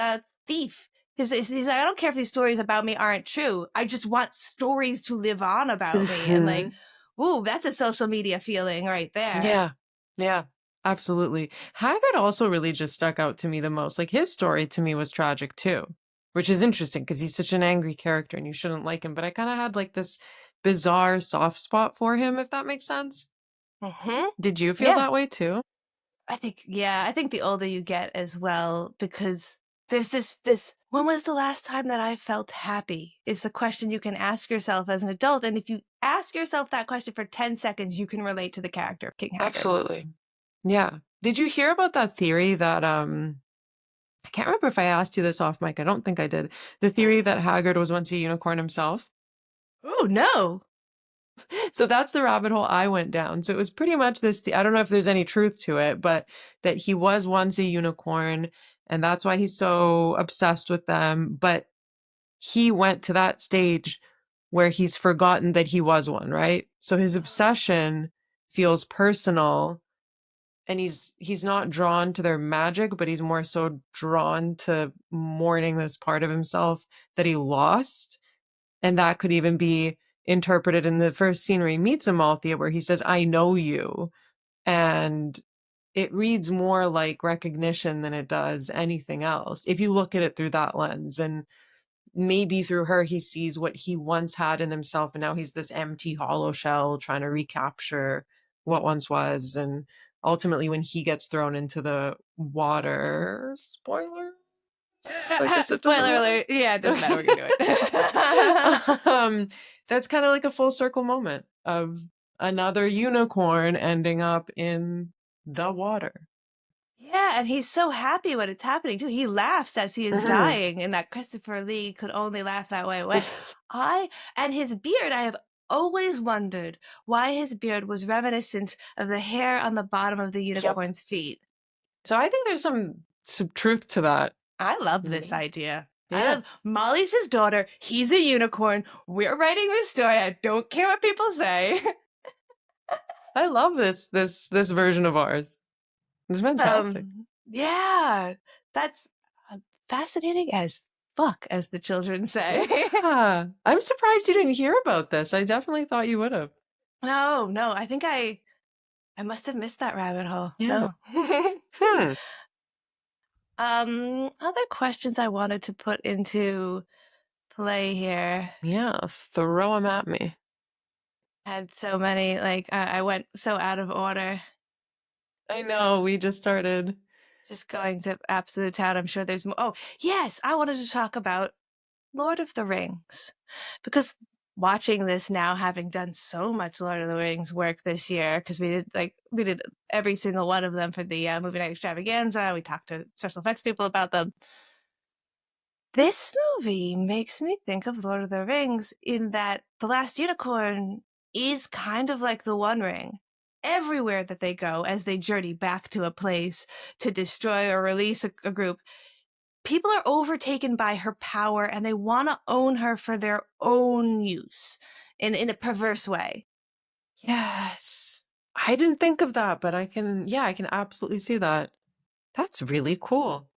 thief. He's like, I don't care if these stories about me aren't true. I just want stories to live on about me. And, like, Mhm. ooh, that's a social media feeling right there. Yeah. Yeah. Absolutely. Haggard also really just stuck out to me the most. Like his story to me was tragic too, which is interesting because he's such an angry character and you shouldn't like him. But I kind of had like this bizarre soft spot for him, if that makes sense. Hmm. Did you feel Yeah, that way too? I think the older you get as well, because there's this. When was the last time that I felt happy? Is a question you can ask yourself as an adult, and if you ask yourself that question for 10 seconds, you can relate to the character of King Haggard. Absolutely. Yeah. Did you hear about that theory that I can't remember if I asked you this off mic. I don't think I did. The theory that Haggard was once a unicorn himself? Oh no! So that's the rabbit hole I went down. So it was pretty much this, I don't know if there's any truth to it, but that he was once a unicorn and that's why he's so obsessed with them. But he went to that stage where he's forgotten that he was one, right? So his obsession feels personal and he's not drawn to their magic, but he's more so drawn to mourning this part of himself that he lost. And that could even be interpreted in the first scene where he meets Amalthea, where he says, I know you. And it reads more like recognition than it does anything else. If you look at it through that lens, and maybe through her, he sees what he once had in himself. And now he's this empty, hollow shell trying to recapture what once was. And ultimately, when he gets thrown into the water, spoiler, So I guess it doesn't Spoiler matter. alert. Yeah, it doesn't matter. We're gonna do it. That's kind of like a full circle moment of another unicorn ending up in the water. Yeah, and he's so happy when it's happening too. He laughs as he is Mhm. dying, and that Christopher Lee could only laugh that way. And his beard, I have always wondered why his beard was reminiscent of the hair on the bottom of the Yep. unicorn's feet. So I think there's some truth to that. I love this Me. idea. I Yeah. love Molly's his daughter. He's a unicorn. We're writing this story. I don't care what people say. I love this version of ours. It's fantastic. Yeah, that's fascinating as fuck, as the children say. Yeah. I'm surprised you didn't hear about this. I definitely thought you would have. No, I think I must have missed that rabbit hole. Yeah. No. Hmm. Other questions I wanted to put into play here. Yeah. Throw them at me. Had so many, like I went so out of order. I know. We just started. Just going to absolute town. I'm sure there's more. Oh, yes, I wanted to talk about Lord of the Rings because watching this now, having done so much Lord of the Rings work this year, because we did every single one of them for the movie night extravaganza. We talked to special effects people about them. This movie makes me think of Lord of the Rings in that the Last Unicorn is kind of like the One Ring. Everywhere that they go, as they journey back to a place to destroy or release a group, people are overtaken by her power and they want to own her for their own use in a perverse way. Yes. I didn't think of that, but I can absolutely see that. That's really cool.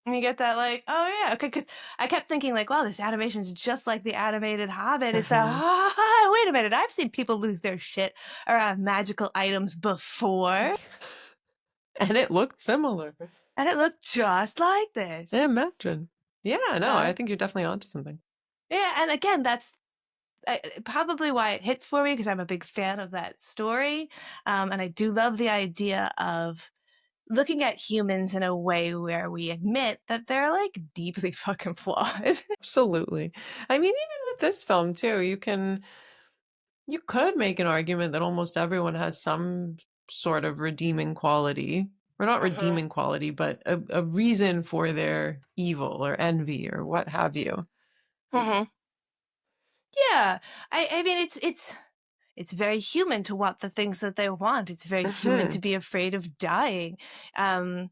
And you get that, like, oh yeah, okay, because I kept thinking, like, wow, this animation is just like the animated Hobbit. It's Mhm. wait a minute, I've seen people lose their shit around magical items before, And it looked similar. and it looked just like I this. imagine. Yeah, no, Uh, I think you're definitely onto something. yeah, and again, that's probably why it hits for me because I'm a big fan of that story, and I do love the idea of looking at humans in a way where we admit that they're like deeply fucking flawed. Absolutely. I mean, even with this film too, you could make an argument that almost everyone has some sort of redeeming quality, or not Mhm. redeeming quality, but a reason for their evil or envy or what have you. Mhm. Yeah, I mean it's very human to want the things that they want. It's very human to Hmm. be afraid of dying. Um,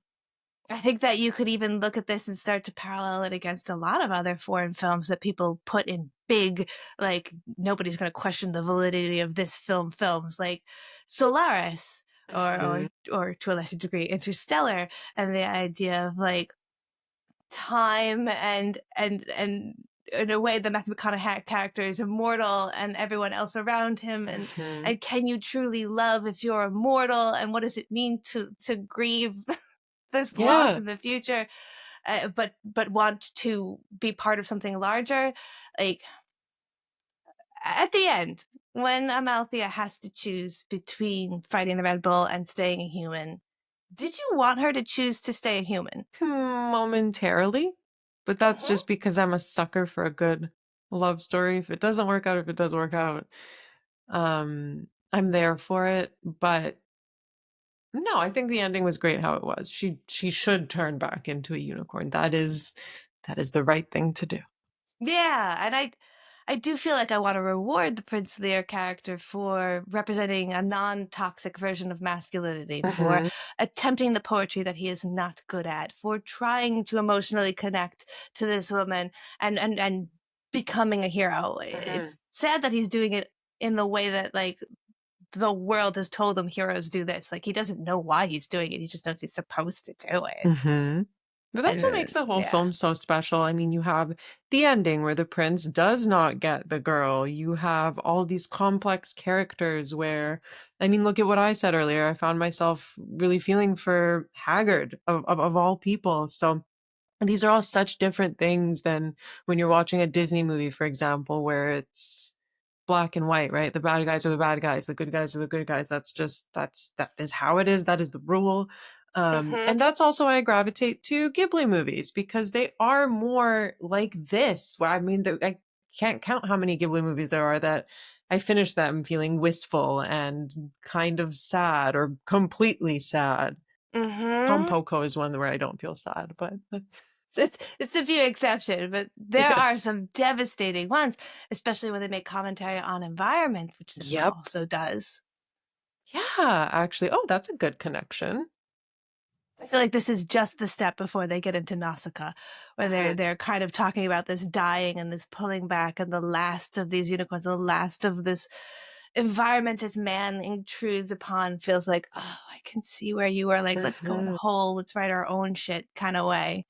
I think that you could even look at this and start to parallel it against a lot of other foreign films that people put in big, like nobody's going to question the validity of this films like Solaris Hmm. or to a lesser degree Interstellar, and the idea of like time and in a way the Matthew McConaughey character is immortal and everyone else around him, Hmm. and can you truly love if you're immortal, and what does it mean to grieve this loss Yeah. in the future, but want to be part of something larger. Like at the end when Amalthea has to choose between fighting the Red Bull and staying a human, did you want her to choose to stay a human? Momentarily, but that's Mm-hmm. just because I'm a sucker for a good love story. If it doesn't work out, if it does work out, I'm there for it. But no, I think the ending was great how it was. She should turn back into a unicorn. That is the right thing to do. Yeah, and I do feel like I want to reward the Prince Lear character for representing a non-toxic version of masculinity, for Hmm. attempting the poetry that he is not good at, for trying to emotionally connect to this woman and becoming a hero. Hmm. It's sad that he's doing it in the way that like the world has told him heroes do this. Like he doesn't know why he's doing it. He just knows he's supposed to do it. Hmm. But that's what makes the whole Yeah. film so special. I mean, you have the ending where the prince does not get the girl. You have all these complex characters where, I mean, look at what I said earlier. I found myself really feeling for Haggard of all people. So these are all such different things than when you're watching a Disney movie, for example, where it's black and white, right? The bad guys are the bad guys, the good guys are the good guys. That is how it is. That is the rule. And that's also why I gravitate to Ghibli movies, because they are more like this. Well, I mean, I can't count how many Ghibli movies there are that I finish them feeling wistful and kind of sad or completely sad. Pompoko is one where I don't feel sad, but It's a few exceptions, but there are some devastating ones, especially when they make commentary on environment, which this one also does. Yeah, actually. Oh, that's a good connection. I feel like this is just the step before they get into Nausicaa, where they're kind of talking about this dying and this pulling back and the last of these unicorns, the last of this environment as man intrudes upon, feels like, oh, I can see where you are, like, let's go in a hole, let's write our own shit kind of way.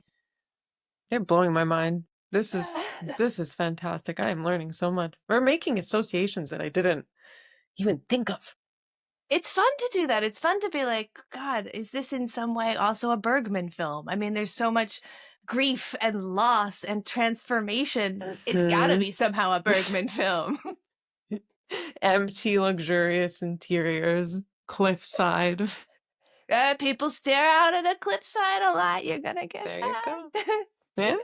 They're blowing my mind. This is fantastic. I am learning so much. We're making associations that I didn't even think of. It's fun to do that. It's fun to be like, God, is this in some way also a Bergman film? I mean, there's so much grief and loss and transformation. It's gotta be somehow a Bergman film. Empty, luxurious interiors, cliffside. People stare out at a cliffside a lot. You're gonna get there that. You go. Yeah.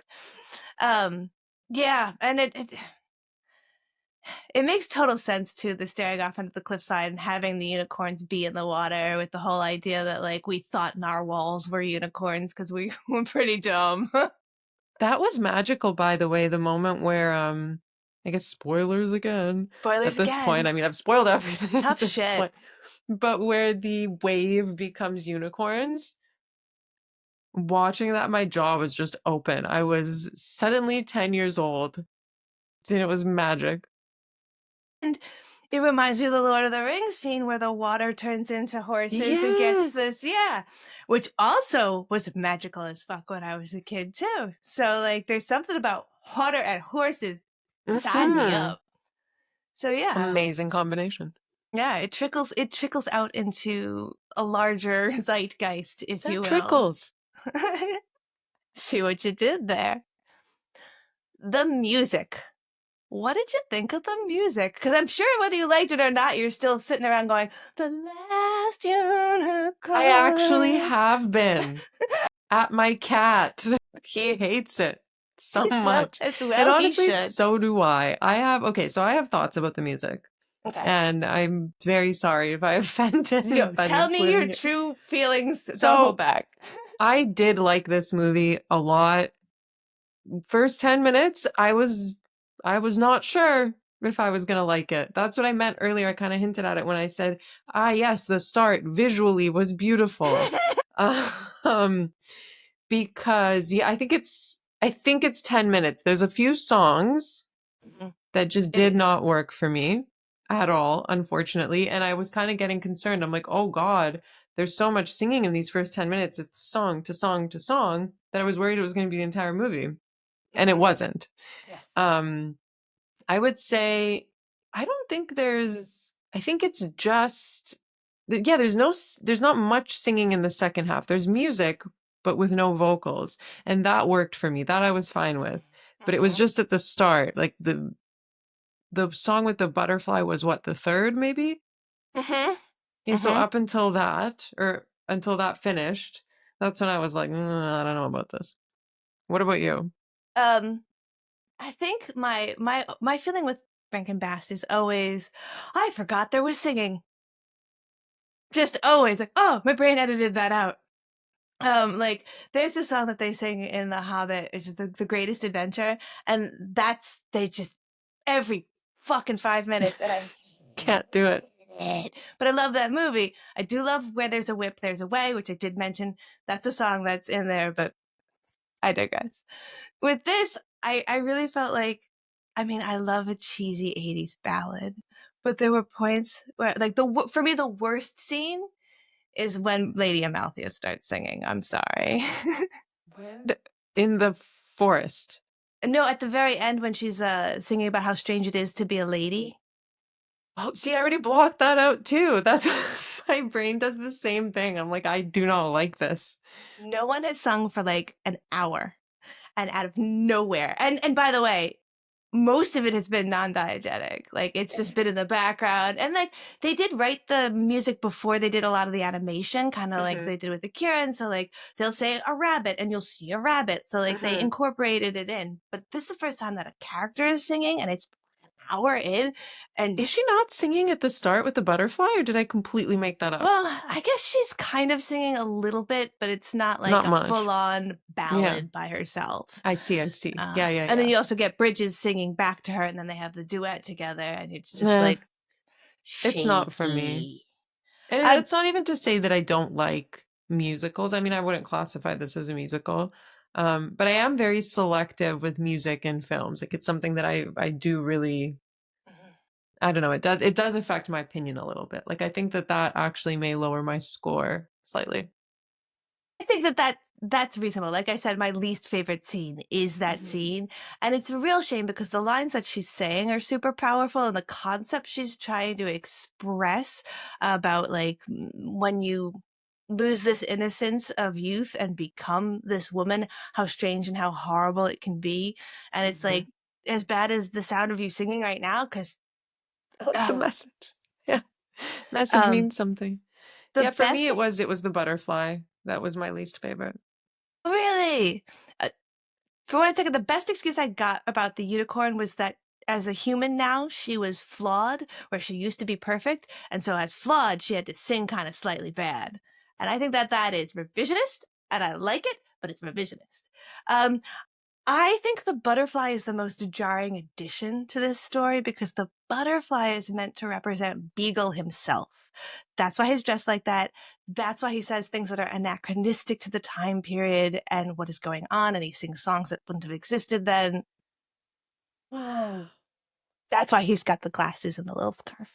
Yeah, and it makes total sense too, the staring off into the cliffside and having the unicorns be in the water, with the whole idea that, like, we thought narwhals were unicorns because we were pretty dumb. That was magical, by the way, the moment where I guess spoilers again. Spoilers at this again. point. I mean, I've spoiled everything. Tough shit. Point. But where the wave becomes unicorns, watching that, my jaw was just open. I was suddenly 10 years old, and it was magic. And it reminds me of the Lord of the Rings scene where the water turns into horses and gets this, which also was magical as fuck when I was a kid too. So, like, there's something about water and horses. Sign me up. So yeah, amazing combination. Yeah, it trickles out into a larger zeitgeist, if you will. Trickles. See what you did there. The music. What did you think of the music? Because I'm sure whether you liked it or not, you're still sitting around going, "The last unicorn." I actually have been at my cat. He hates it so much. And honestly, so do I. I have thoughts about the music. Okay. And I'm very sorry if I offended anybody. Tell me your true feelings. Don't hold back. I did like this movie a lot. First 10 minutes, I was not sure if I was going to like it. That's what I meant earlier. I kind of hinted at it when I said, yes, the start visually was beautiful. Because I think it's 10 minutes. There's a few songs that just did not work for me at all, unfortunately. And I was kind of getting concerned. I'm like, oh God, there's so much singing in these first 10 minutes. It's song to song to song that I was worried it was going to be the entire movie. And it wasn't. Yes. I would say, I think it's just, there's not much singing in the second half. There's music, but with no vocals. And that worked for me. That I was fine with. But it was just at the start, like the song with the butterfly was what, the third maybe? Yeah, so up until that, or until that finished, that's when I was like, I don't know about this. What about you? I think my feeling with Rankin Bass is always, I forgot there was singing. Just always like, oh, my brain edited that out. Like, there's a song that they sing in The Hobbit, which is the Greatest Adventure, and they just every fucking 5 minutes, and I can't do it. But I love that movie. I do love Where There's a Whip, There's a Way, which I did mention. That's a song that's in there, but I digress. With this, I really felt like, I mean, I love a cheesy 80s ballad, but there were points where, like, for me, the worst scene is when Lady Amalthea starts singing. I'm sorry. When? In the forest? No, at the very end when she's singing about how strange it is to be a lady. Oh, see, I already blocked that out too. That's my brain does the same thing. I'm like, I do not like this. No one has sung for like an hour, and out of nowhere. And by the way, most of it has been non-diegetic. Like, it's just been in the background. And like, they did write the music before they did a lot of the animation, kind of like they did with Akira. And so like, they'll say a rabbit and you'll see a rabbit. So like, they incorporated it in. But this is the first time that a character is singing, and it's an hour in. And Is she not singing at the start with the butterfly, or did I completely make that up? well, I guess she's kind of singing a little bit, but it's not like Not a much. full-on Yeah. ballad by herself. I see. Yeah. And then you also get Bridges singing back to her, and then they have the duet together, and it's just Nah, like it's not for me. shaky. And it's not even to say that I don't like musicals. I mean, I wouldn't classify this as a musical. But I am very selective with music and films. Like, it's something that I do really, I don't know, it does affect my opinion a little bit. Like, I think that actually may lower my score slightly. I think that's reasonable. Like I said, my least favorite scene is that scene. And it's a real shame because the lines that she's saying are super powerful, and the concept she's trying to express about like when you lose this innocence of youth and become this woman, how strange and how horrible it can be. And it's like as bad as the sound of you singing right now, because The message. Yeah. Message means something. Yeah, for me it was the butterfly. That was my least favorite. Really? For one second, the best excuse I got about the unicorn was that as a human now, she was flawed, where she used to be perfect. And so as flawed, she had to sing kind of slightly bad. And I think that is revisionist, and I like it, but it's revisionist. I think the butterfly is the most jarring addition to this story because the butterfly is meant to represent Beagle himself. That's why he's dressed like that. That's why he says things that are anachronistic to the time period and what is going on, and he sings songs that wouldn't have existed then. That's why he's got the glasses and the little scarf.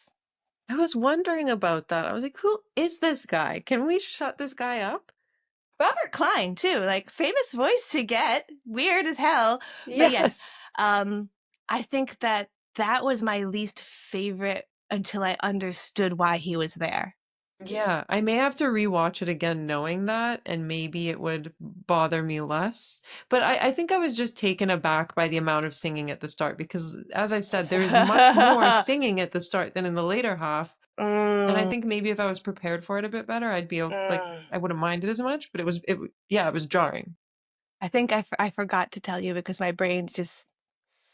I was wondering about that. I was like, who is this guy? Can we shut this guy up? Robert Klein, too. Like, famous voice to get. Weird as hell. Yes. But yes, I think that was my least favorite until I understood why he was there. Yeah, I may have to rewatch it again knowing that, and maybe it would bother me less. But I think I was just taken aback by the amount of singing at the start because, as I said, there is much more singing at the start than in the later half. And I think maybe if I was prepared for it a bit better, I'd be like, I wouldn't mind it as much, but it was jarring. I think I forgot to tell you because my brain just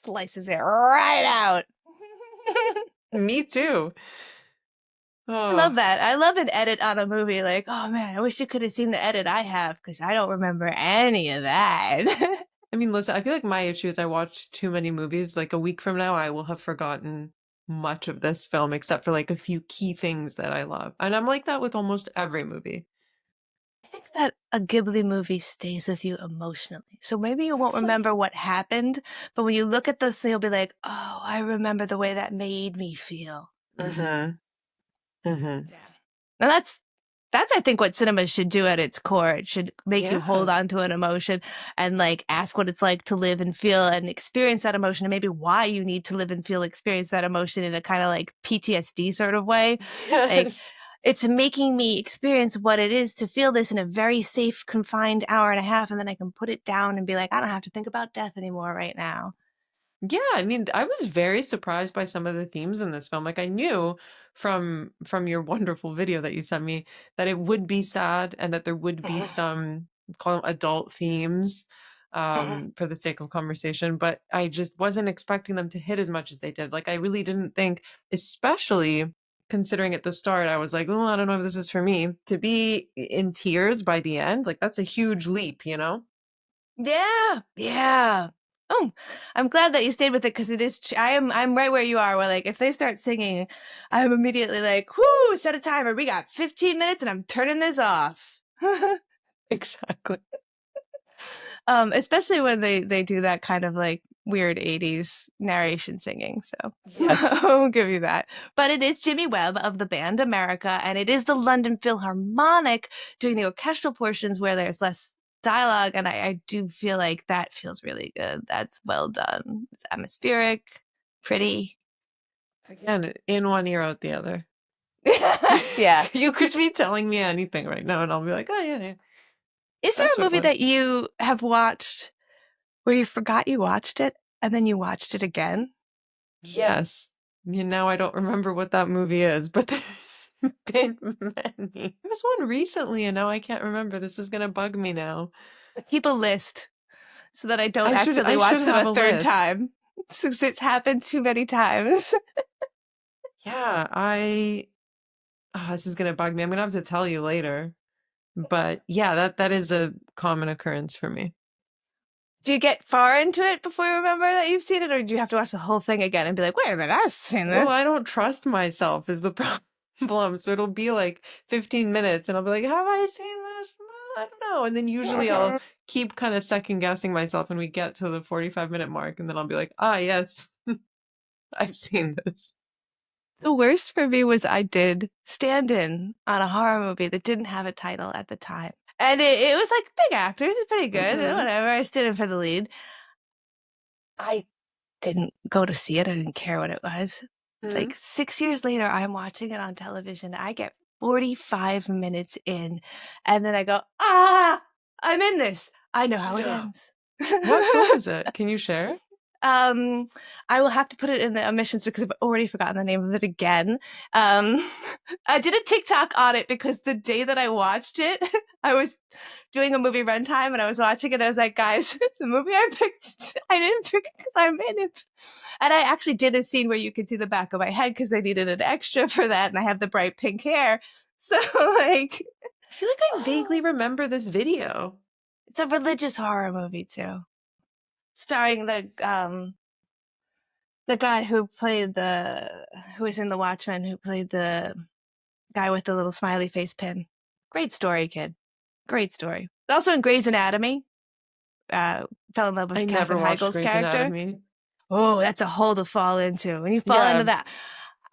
slices it right out. Me too. I love that. I love an edit on a movie. Like, oh man, I wish you could have seen the edit I have because I don't remember any of that. I mean, listen, I feel like my issue is I watched too many movies. Like a week from now, I will have forgotten much of this film except for like a few key things that I love. And I'm like that with almost every movie. I think that a Ghibli movie stays with you emotionally. So maybe you won't remember what happened, but when you look at this, you'll be like, oh, I remember the way that made me feel. Yeah. And that's I think what cinema should do at its core. It should make you hold on to an emotion and like ask what it's like to live and feel and experience that emotion, and maybe why you need to live and feel, experience that emotion in a kind of like PTSD sort of way. Like, it's making me experience what it is to feel this in a very safe, confined hour and a half, and then I can put it down and be like, I don't have to think about death anymore right now. Yeah, I mean, I was very surprised by some of the themes in this film. Like I knew from your wonderful video that you sent me that it would be sad and that there would be some call them adult themes for the sake of conversation, but I just wasn't expecting them to hit as much as they did. Like I really didn't think, especially considering at the start, I was like, oh, I don't know if this is for me. To be in tears by the end, like that's a huge leap, you know? Yeah. Oh, I'm glad that you stayed with it because it is. I'm right where you are. Where like if they start singing, I'm immediately like, "Whoo! Set a timer. We got 15 minutes, and I'm turning this off." Exactly. Especially when they do that kind of like weird 80s narration singing. So Yes. I'll give you that. But it is Jimmy Webb of the band America, and it is the London Philharmonic doing the orchestral portions where there's less dialogue, and I do feel like that feels really good. That's well done. It's atmospheric, pretty. Again, in one ear, out the other. Yeah. You could be telling me anything right now, and I'll be like, oh, yeah. Is there a movie that you have watched where you forgot you watched it And then you watched it again? Yes. Now I don't remember what that movie is, but there's been many. There's one recently, and now I can't remember. This is gonna bug me now. Keep a list so that I don't I accidentally watch should them have a a third list. time. Since it's happened too many times. Yeah, this is gonna bug me. I'm gonna have to tell you later. But yeah, that is a common occurrence for me. Do you get far into it before you remember that you've seen it, or do you have to watch the whole thing again and be like, wait a minute, I've seen this? Well, I don't trust myself is the problem. So it'll be like 15 minutes and I'll be like, have I seen this? I don't know. And then usually I'll keep kind of second guessing myself and we get to the 45-minute mark and then I'll be like, yes, I've seen this. The worst for me was I did stand-in on a horror movie that didn't have a title at the time. And it was like big actors, it's pretty good, whatever. I stood in for the lead. I didn't go to see it. I didn't care what it was. Like 6 years later, I'm watching it on television. I get 45 minutes in, and then I go, I'm in this. I know how it ends. What film is it? Can you share? I will have to put it in the omissions because I've already forgotten the name of it again. I did a TikTok on it because the day that I watched it, I was doing a movie runtime and I was watching it. I was like, guys, the movie I picked, I didn't pick it because I'm in it. And I actually did a scene where you could see the back of my head because I needed an extra for that. And I have the bright pink hair. So like, I feel like I vaguely remember this video. It's a religious horror movie too. Starring the guy who was in The Watchmen, who played the guy with the little smiley face pin. Great story, kid. Great story. Also in Grey's Anatomy. Fell in love with I Katherine never watched Heigl's Grey's character. Anatomy. Oh, that's a hole to fall into. When you fall into that.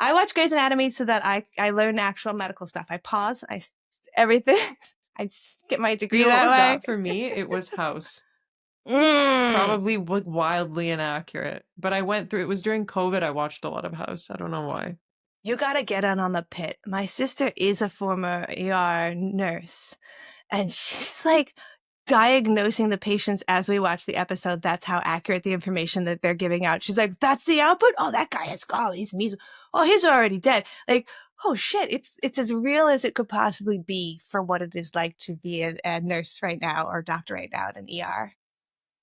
I watch Grey's Anatomy so that I learn actual medical stuff. I pause. Everything. I get my degree that way. That for me, it was House. Probably wildly inaccurate, but I went through, it was during COVID, I watched a lot of House. I don't know why. You gotta get on the pit. My sister is a former ER nurse, and she's like diagnosing the patients as we watch the episode. That's how accurate the information that they're giving out. She's like, that's the output? Oh, that guy has gone. He's measles. Oh, he's already dead. Like, oh shit, it's as real as it could possibly be for what it is like to be a nurse right now or doctor right now at an ER.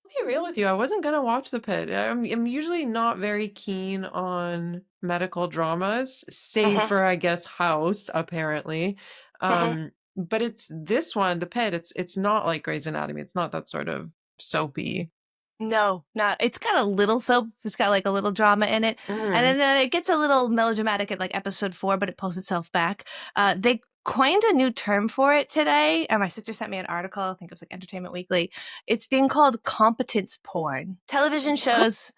I'll be real with you. I wasn't gonna watch The Pit. I'm usually not very keen on medical dramas, save for I guess House, apparently. But it's this one, The Pit. It's not like Grey's Anatomy. It's not that sort of soapy. No, not. It's got a little soap. It's got like a little drama in it, and then it gets a little melodramatic at like episode 4, but it pulls itself back. They coined a new term for it today, and my sister sent me an article. I think it was like Entertainment Weekly. It's being called competence porn. Television shows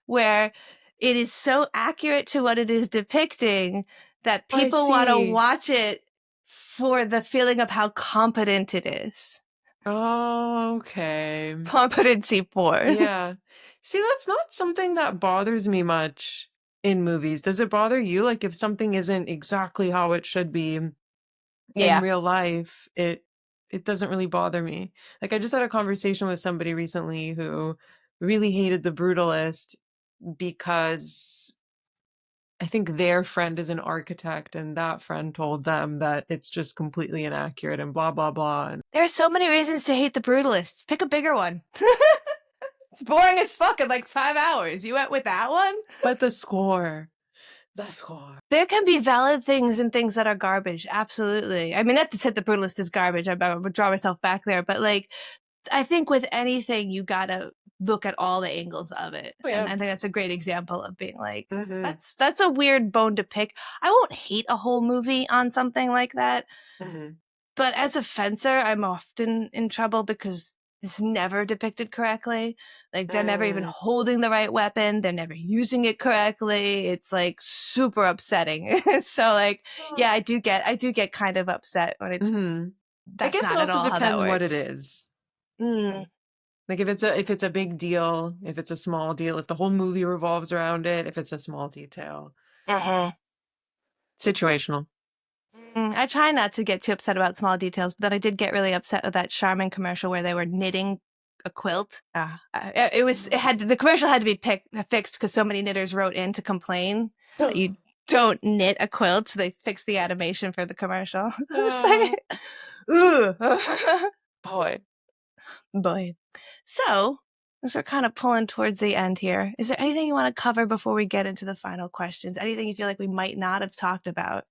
where it is so accurate to what it is depicting that people want to watch it for the feeling of how competent it is. Oh, okay. Competency porn. Yeah. See, that's not something that bothers me much in movies. Does it bother you? Like if something isn't exactly how it should be in real life, it doesn't really bother me. Like I just had a conversation with somebody recently who really hated The Brutalist because I think their friend is an architect and that friend told them that it's just completely inaccurate and blah, blah, blah. And there are so many reasons to hate The Brutalist. Pick a bigger one. It's boring as fuck in like 5 hours. You went with that one? But the score. There can be valid things and things that are garbage. Absolutely. I mean, not to say The Brutalist is garbage. I would draw myself back there. But like, I think with anything, you gotta look at all the angles of it. Oh, yeah. And I think that's a great example of being like, that's a weird bone to pick. I won't hate a whole movie on something like that. But as a fencer, I'm often in trouble because it's never depicted correctly. Like they're never even holding the right weapon. They're never using it correctly. It's like super upsetting. So like, yeah, I do get kind of upset when it's, I guess it also depends what it is. Like if it's a big deal, if it's a small deal, if the whole movie revolves around it, if it's a small detail. Situational. I try not to get too upset about small details, but then I did get really upset with that Charmin commercial where they were knitting a quilt. The commercial had to be fixed because so many knitters wrote in to complain that you don't knit a quilt, so they fixed the animation for the commercial. Ooh. Boy. Boy. So, as we're kind of pulling towards the end here, is there anything you want to cover before we get into the final questions? Anything you feel like we might not have talked about?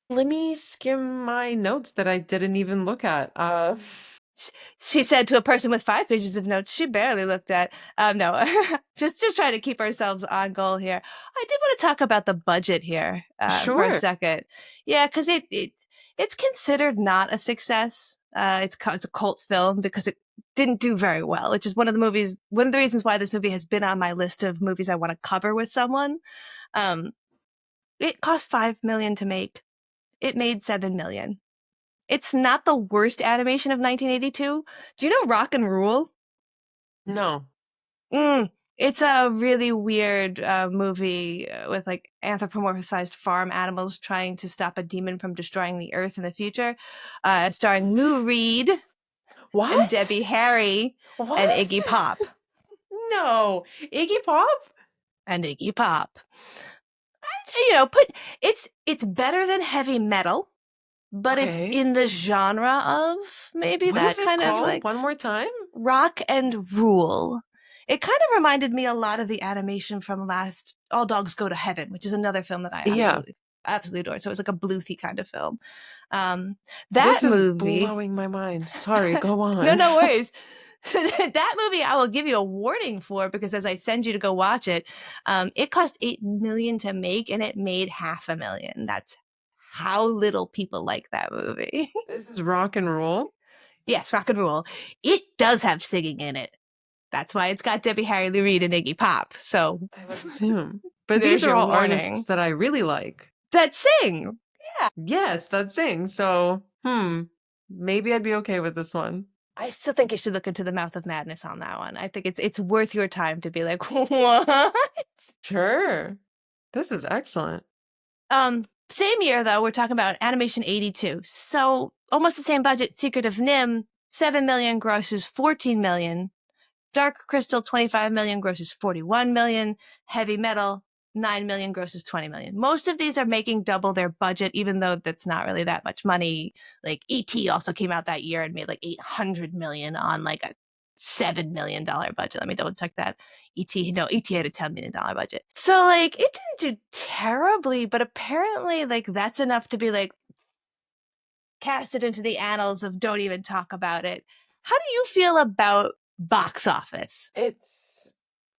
Let me skim my notes that I didn't even look at. She said to a person with 5 pages of notes she barely looked at. No, just trying to keep ourselves on goal here. I did want to talk about the budget here for a Sure. second. Yeah, because it's considered not a success. It's a cult film because it didn't do very well, which is one of the reasons why this movie has been on my list of movies I want to cover with someone. It cost $5 million to make. It made $7 million. It's not the worst animation of 1982. Do you know Rock and Rule? No. It's a really weird movie with like anthropomorphized farm animals trying to stop a demon from destroying the earth in the future. Starring Lou Reed What? and Debbie Harry What? and Iggy Pop. No. Iggy Pop? And Iggy Pop. It's better than heavy metal, but it's in the genre of maybe What that is it kind of called? like One more time? Rock and Rule. It kind of reminded me a lot of the animation from last All Dogs Go to Heaven, which is another film that I absolutely adore. So it's like a Bluethy kind of film. This is movie blowing my mind. Sorry, go on. No worries. That movie I will give you a warning for because as I send you to go watch it, it cost $8 million to make and it made $500,000. That's how little people like that movie. This is Rock and Rule? Yes, Rock and Rule. It does have singing in it. That's why it's got Debbie Harry, Lou Reed, and Iggy Pop. So I would assume. But these are all artists that I really like. That sing. Yeah. Yes, that sing. So, maybe I'd be okay with this one. I still think you should look into The Mouth of Madness on that one. I think it's worth your time to be like, what? Sure. This is excellent. Same year, though, we're talking about Animation 82. So almost the same budget. Secret of Nim, $7 million grosses $14 million. Dark Crystal, $25 million grosses $41 million. Heavy Metal, $9 million grosses $20 million. Most of these are making double their budget, even though that's not really that much money. Like E.T. also came out that year and made like $800 million on like a $7 million budget. Let me double check that. E.T. had a $10 million budget. So like it didn't do terribly, but apparently like that's enough to be like cast it into the annals of don't even talk about it. How do you feel about box office?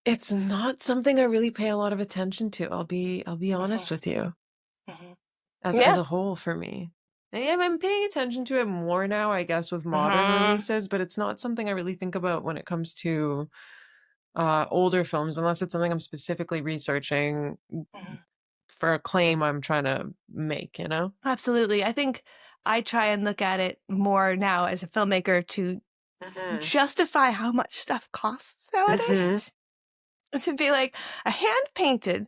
It's not something I really pay a lot of attention to. I'll be honest with you. As a whole for me. I'm paying attention to it more now, I guess, with modern releases, but it's not something I really think about when it comes to older films, unless it's something I'm specifically researching for a claim I'm trying to make, you know? Absolutely. I think I try and look at it more now as a filmmaker to justify how much stuff costs nowadays. To be like a hand-painted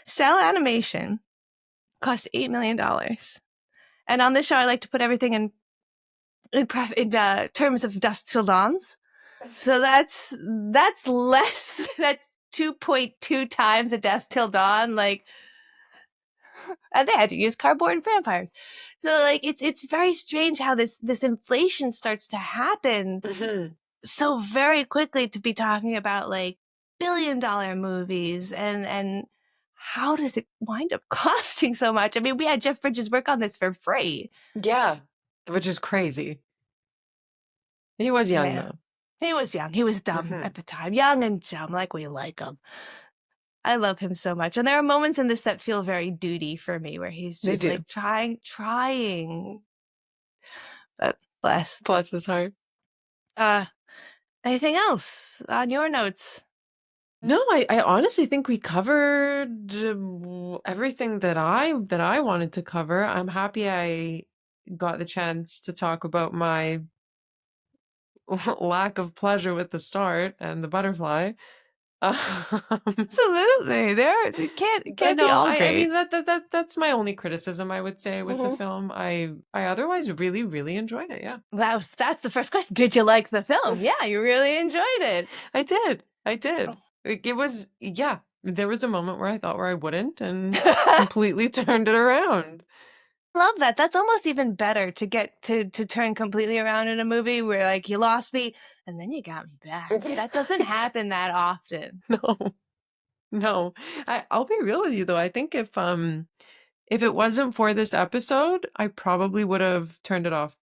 cell animation costs $8 million. And on this show, I like to put everything in terms of Dusk Till Dawns. So that's less. That's 2.2 times the Dusk Till Dawn. Like, and they had to use cardboard vampires. So like, it's very strange how this inflation starts to happen so very quickly to be talking about like billion-dollar movies and how does it wind up costing so much? I mean, we had Jeff Bridges work on this for free. Yeah, which is crazy. He was young, though. He was young. He was dumb at the time. Young and dumb, like we like him. I love him so much. And there are moments in this that feel very duty for me, where he's just like trying. But bless his heart. Anything else on your notes? No, I honestly think we covered everything that I wanted to cover. I'm happy I got the chance to talk about my lack of pleasure with the start and the butterfly. Absolutely. It But can't be no, all I great. mean that's my only criticism, I would say, with the film. I otherwise really, really enjoyed it. Yeah. That's the first question. Did you like the film? Yeah, you really enjoyed it. I did. I did. Oh. It was, yeah. There was a moment where I thought where I wouldn't and completely turned it around. Love that. That's almost even better to get to turn completely around in a movie where like you lost me and then you got me back. That doesn't happen that often. No, no. I'll be real with you though. I think if it wasn't for this episode, I probably would have turned it off,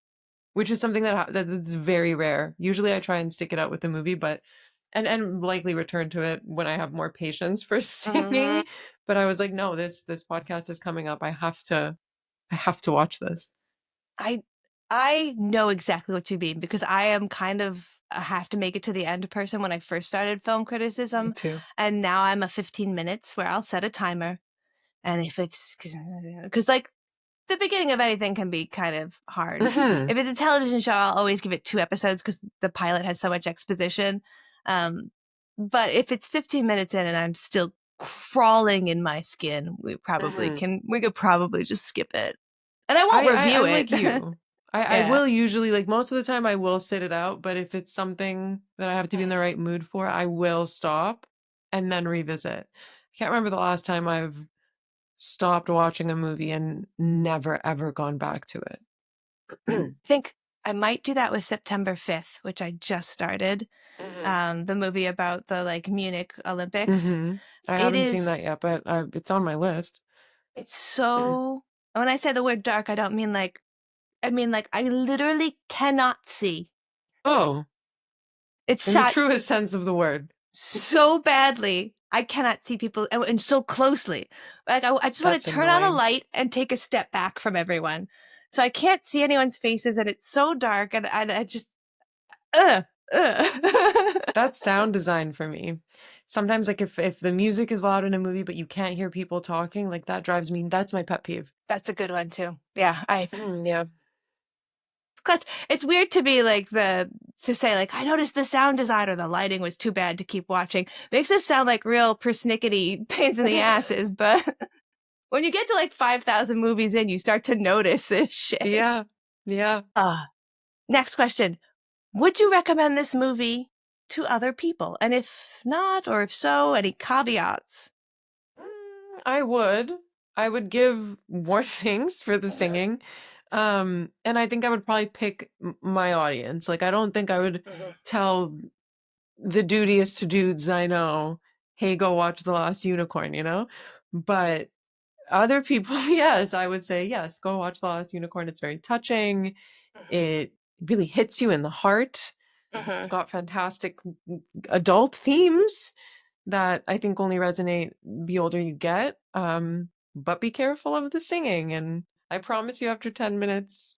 which is something that's very rare. Usually I try and stick it out with the movie, but and likely return to it when I have more patience for singing. But I was like, no, this podcast is coming up. I have to watch this. I know exactly what you mean because I am kind of a have to make it to the end person when I first started film Me criticism. too. And now I'm a 15 minutes where I'll set a timer. And if it's because like the beginning of anything can be kind of hard. Hmm. If it's a television show, I'll always give it 2 episodes because the pilot has so much exposition. Um, but if it's 15 minutes in and I'm still crawling in my skin, we could probably just skip it. And I won't review I'm it. like you. I Yeah. will usually, like most of the time I will sit it out, but if it's something that I have to be in the right mood for, I will stop and then revisit. I can't remember the last time I've stopped watching a movie and never ever gone back to it. I think I might do that with September 5th, which I just started. The movie about the like Munich Olympics. I It haven't seen is that yet, but it's on my list. it's so when I say the word dark, I don't mean like I mean like I literally cannot see. Oh, It's in the shot truest sense of the word. so badly. I cannot see people and so closely. Like I just want That's to turn on a annoying. light and take a step back from everyone. So I can't see anyone's faces and it's so dark and I just ugh. That's sound design for me. Sometimes, like if the music is loud in a movie, but you can't hear people talking, like that drives me. That's my pet peeve. That's a good one too. Yeah, Yeah. it's weird to be like to say like I noticed the sound design or the lighting was too bad to keep watching. Makes us sound like real persnickety pains in the asses, but when you get to like 5,000 movies in, you start to notice this shit. Yeah. Yeah. Next question. Would you recommend this movie to other people? And if not, or if so, any caveats? I would. I would give warnings for the singing. And I think I would probably pick my audience. Like I don't think I would tell the dudiest dudes I know, hey, go watch The Last Unicorn, you know? But other people, yes, I would say, yes, go watch The Last Unicorn. It's very touching. It really hits you in the heart. It's got fantastic adult themes that I think only resonate the older you get. But be careful of the singing. And I promise you, after 10 minutes,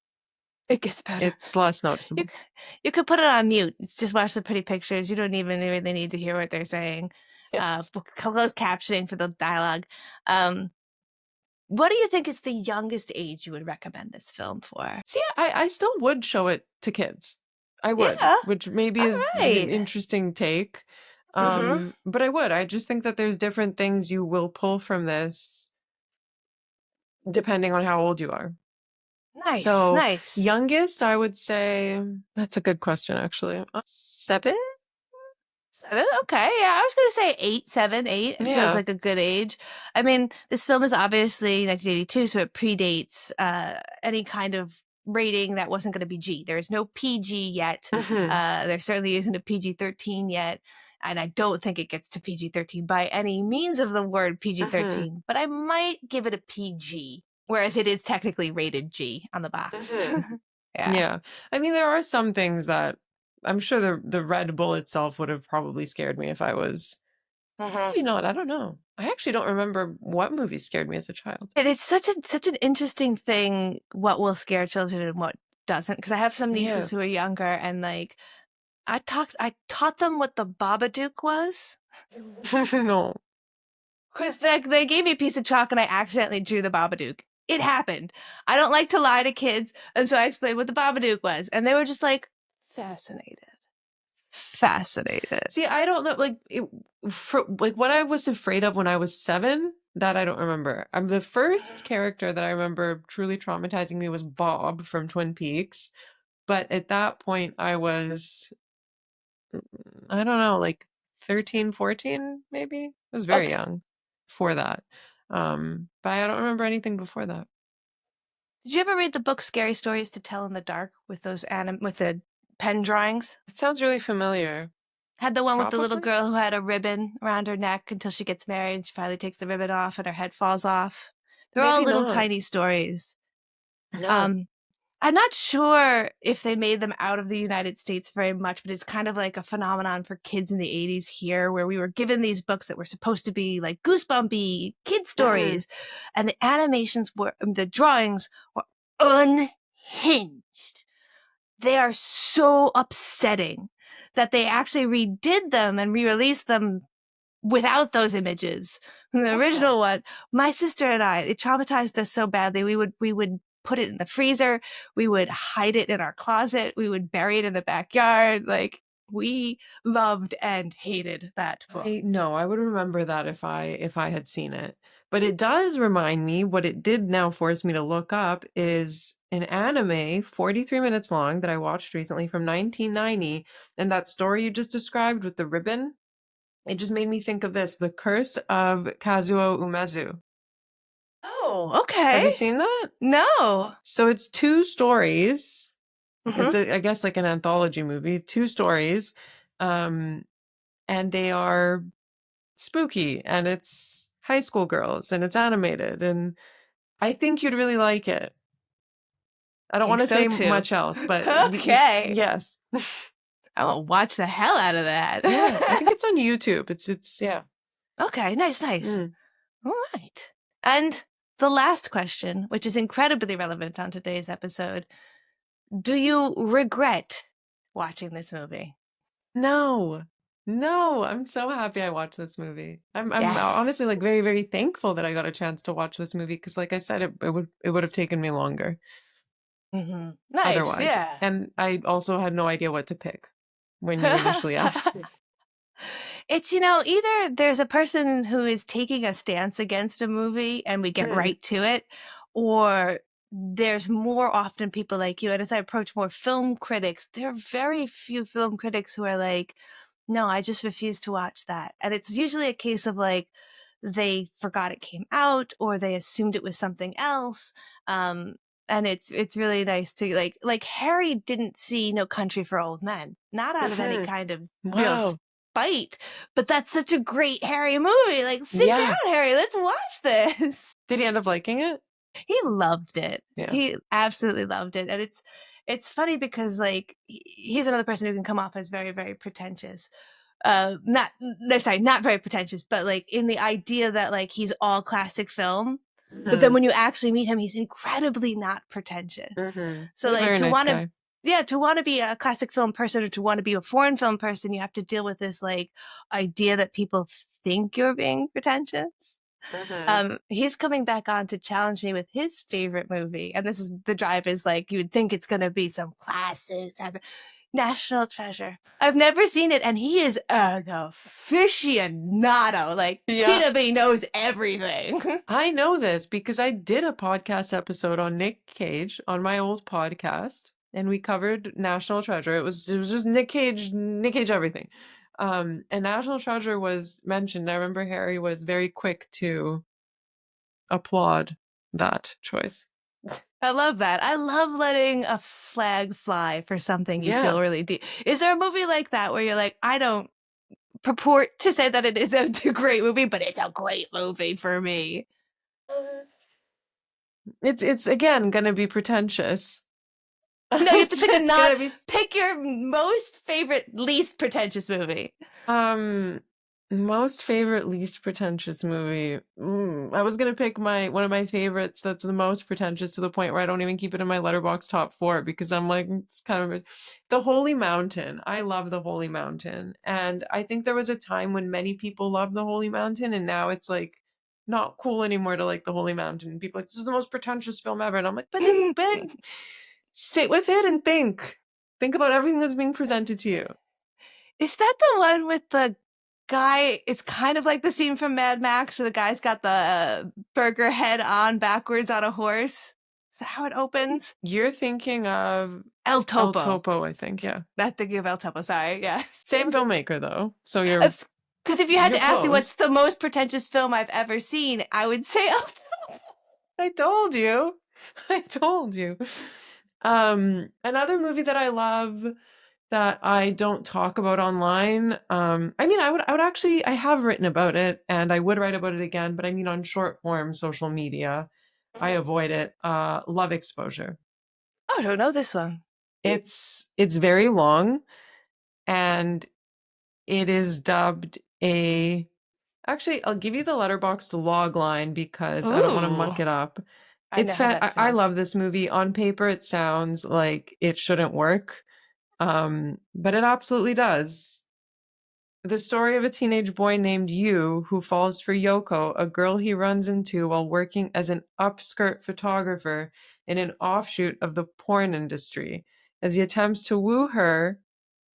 It gets better. it's less You, noticeable. you could put it on mute. Just watch the pretty pictures. You don't even really need to hear what they're saying. Yes. Closed captioning for the dialogue. What do you think is the youngest age you would recommend this film for? See, I still would show it to kids. I would, Yeah. which maybe All is an right. interesting take. But I would. I just think that there's different things you will pull from this depending on how old you are. Nice. So, Nice. youngest, I would say that's a good question, actually. 7? 7? Okay. Yeah, I was going to say 8, 7, 8. It feels Yeah. like a good age. I mean, this film is obviously 1982, so it predates any kind of rating that wasn't going to be G. There is no PG yet. There certainly isn't a PG-13 yet. And I don't think it gets to PG-13 by any means of the word PG-13. But I might give it a PG, whereas it is technically rated G on the box. Yeah. Yeah. I mean, there are some things that I'm sure the Red Bull itself would have probably scared me if I was maybe not. I don't know. I actually don't remember what movies scared me as a child. And it's such an interesting thing what will scare children and what doesn't. Because I have some nieces who are younger, and like I taught them what the Babadook was. No. Because they gave me a piece of chalk and I accidentally drew the Babadook. It happened. I don't like to lie to kids, and so I explained what the Babadook was, and they were just like fascinated. fascinated. See, I don't know, like what I was afraid of when I was 7, that I don't remember. The first character that I remember truly traumatizing me was Bob from Twin Peaks. But at that point, I was, I don't know, like 13, 14, maybe. I was very Okay. young for that. But I don't remember anything before that. Did you ever read the book Scary Stories to Tell in the Dark with those with the pen drawings? It sounds really familiar. Had the one with the little Probably. girl who had a ribbon around her neck until she gets married and she finally takes the ribbon off and her head falls off. They're all Maybe little not. tiny stories. No. Um, I'm not sure if they made them out of the United States very much, but it's kind of like a phenomenon for kids in the 80s here, where we were given these books that were supposed to be like goosebumpy kid stories, and the animations were, the drawings were unhinged. They are so upsetting that they actually redid them and re-released them without those images. The original one, my sister and I, it traumatized us so badly. We would put it in the freezer. We would hide it in our closet. We would bury it in the backyard. Like, we loved and hated that book. I would remember that if I had seen it. But it does remind me, what it did now force me to look up is an anime 43 minutes long that I watched recently from 1990, and that story you just described with the ribbon, it just made me think of this, The Curse of Kazuo Umezu. Oh, okay. Have you seen that? No. So it's 2 stories. It's I guess like an anthology movie, 2 stories. And they are spooky, and it's high school girls, and it's animated, and I think you'd really like it. I don't I think want to so say too. much else, but Okay. yes. I will watch the hell out of that. Yeah, I think it's on YouTube. It's yeah. Okay, nice. Mm. All right. And the last question, which is incredibly relevant on today's episode, do you regret watching this movie? No. No, I'm so happy I watched this movie. I'm Yes. honestly like very, very thankful that I got a chance to watch this movie, because like I said, it would have taken me longer Nice, otherwise. yeah. And I also had no idea what to pick when you initially asked me. It's, either there's a person who is taking a stance against a movie and we get right to it, or there's more often people like you. And as I approach more film critics, there are very few film critics who are like, no, I just refuse to watch that. And it's usually a case of like, they forgot it came out or they assumed it was something else. And it's really nice to like Harry didn't see No Country for Old Men, not out of any kind of real Wow. spite, but that's such a great Harry movie. Like, sit Yeah. down, Harry, let's watch this. Did he end up liking it? He loved it. Yeah. He absolutely loved it. And it's funny because like he's another person who can come off as very, very pretentious. Not very pretentious, but like in the idea that like he's all classic film. But then when you actually meet him, he's incredibly not pretentious. So He's a like very nice guy. to want to be a classic film person or to want to be a foreign film person, you have to deal with this like idea that people think you're being pretentious. He's coming back on to challenge me with his favorite movie, and this is the drive is like you would think it's going to be some classics, National Treasure. I've never seen it, and he is an aficionado. Like Tina B knows everything. I know this because I did a podcast episode on Nick Cage on my old podcast, and we covered National Treasure. It was just Nick Cage everything. And National Treasure was mentioned. I remember Harry was very quick to applaud that choice. I love that. I love letting a flag fly for something you feel really deep. Is there a movie like that where you're like, I don't purport to say that it is a great movie, but it's a great movie for me? It's again gonna be pretentious. No, you have to pick your most favorite, least pretentious movie. Most favorite, least pretentious movie. I was gonna pick one of my favorites that's the most pretentious to the point where I don't even keep it in my Letterboxd top 4 because I'm like, it's kind of The Holy Mountain. I love The Holy Mountain, and I think there was a time when many people loved The Holy Mountain, and now it's like not cool anymore to like The Holy Mountain. People are like, this is the most pretentious film ever, and I'm like, but sit with it and think about everything that's being presented to you. Is that the one with the guy? It's kind of like the scene from Mad Max where the guy's got the burger head on backwards on a horse. Is that how it opens? You're thinking of El El Topo. Topo, I think. Yeah. Not thinking of El Topo. Sorry. Yeah. Same filmmaker, though. So you're Because if you had to ask me what's close. the most pretentious film I've ever seen, I would say El Topo. I told you. I told you. Another movie that I love that I don't talk about online. I mean, I would actually, I have written about it and I would write about it again, but I mean, on short form social media, I avoid it. Love Exposure. Oh, I don't know this one. It's very long and it is dubbed a, actually, I'll give you the Letterboxd log line because I don't want to muck Ooh. it up. I know how that I feels. love this movie. On paper, it sounds like it shouldn't work, but it absolutely does. The story of a teenage boy named Yu who falls for Yoko, a girl he runs into while working as an upskirt photographer in an offshoot of the porn industry. As he attempts to woo her,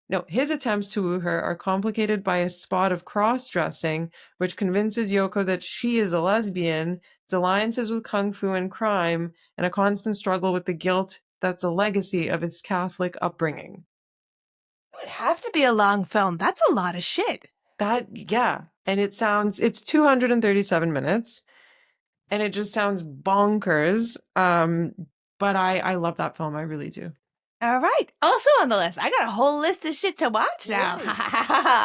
no, his attempts to woo her are complicated by a spot of cross-dressing, which convinces Yoko that she is a lesbian, alliances with kung fu and crime, and a constant struggle with the guilt that's a legacy of his Catholic upbringing. It would have to be a long film. That's a lot of shit. Yeah. And it's 237 minutes, and it just sounds bonkers. But I love that film. I really do. All right. Also on the list. I got a whole list of shit to watch now.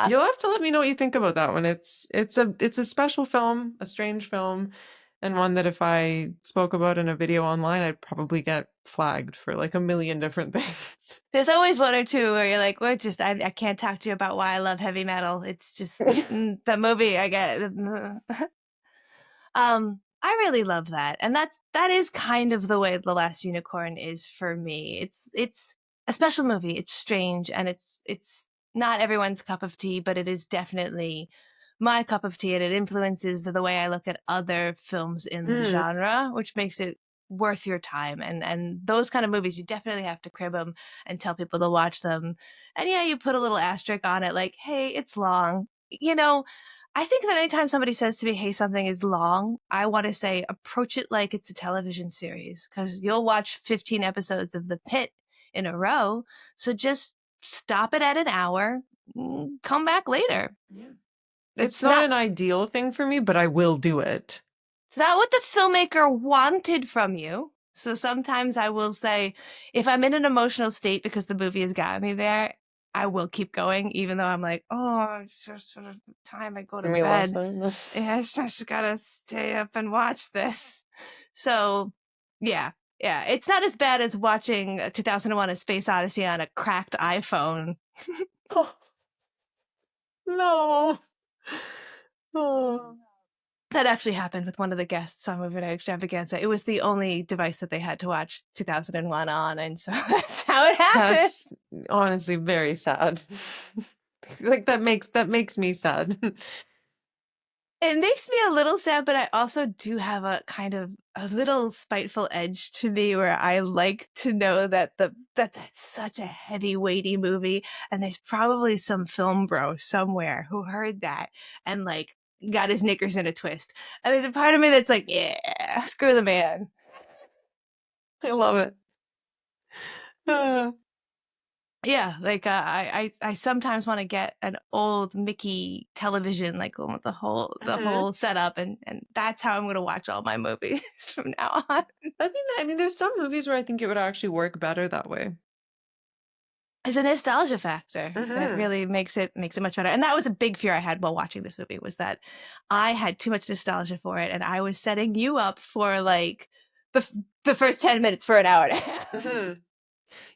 You'll have to let me know what you think about that one. It's a special film, a strange film, and one that if I spoke about in a video online, I'd probably get flagged for like a million different things. There's always one or two where you're like, we're just, I can't talk to you about why I love heavy metal. It's just the movie I get. I really love that. And that is kind of the way The Last Unicorn is for me. It's a special movie. It's strange and it's not everyone's cup of tea, but it is definitely my cup of tea and it influences the way I look at other films in the Mm, genre, which makes it worth your time. And those kind of movies, you definitely have to crib them and tell people to watch them. And yeah, you put a little asterisk on it like, hey, it's long. You know, I think that anytime somebody says to me, hey, something is long, I want to say, approach it like it's a television series because you'll watch 15 episodes of The Pit in a row. So just stop it at an hour, come back later. yeah. It's It's not not. an ideal thing for me, but I will do it. It's not what the filmmaker wanted from you. So sometimes I will say, if I'm in an emotional state because the movie has got me there, I will keep going, even though I'm like, oh, it's just sort of time I go to Me last bed. time. Yeah, I just gotta stay up and watch this. So, yeah, yeah, it's not as bad as watching 2001: A Space Odyssey on a cracked iPhone. Oh, no. Oh. That actually happened with one of the guests on Movie Night Extravaganza. It was the only device that they had to watch 2001 on, and so that's how it happened. That's honestly very sad. Like that makes me sad. It makes me a little sad, but I also do have a kind of a little spiteful edge to me where I like to know that that's such a heavy, weighty movie, and there's probably some film bro somewhere who heard that and like got his knickers in a twist. And there's a part of me that's like, yeah, screw the man. I love it. Uh, Yeah, like I sometimes want to get an old Mickey television, like with the mhm. whole setup, and that's how I'm gonna watch all my movies from now on. I mean, there's some movies where I think it would actually work better that way. It's a nostalgia factor that Hmm. really makes it much better. And that was a big fear I had while watching this movie was that I had too much nostalgia for it, and I was setting you up for like the first 10 minutes for an hour and a half. Hmm.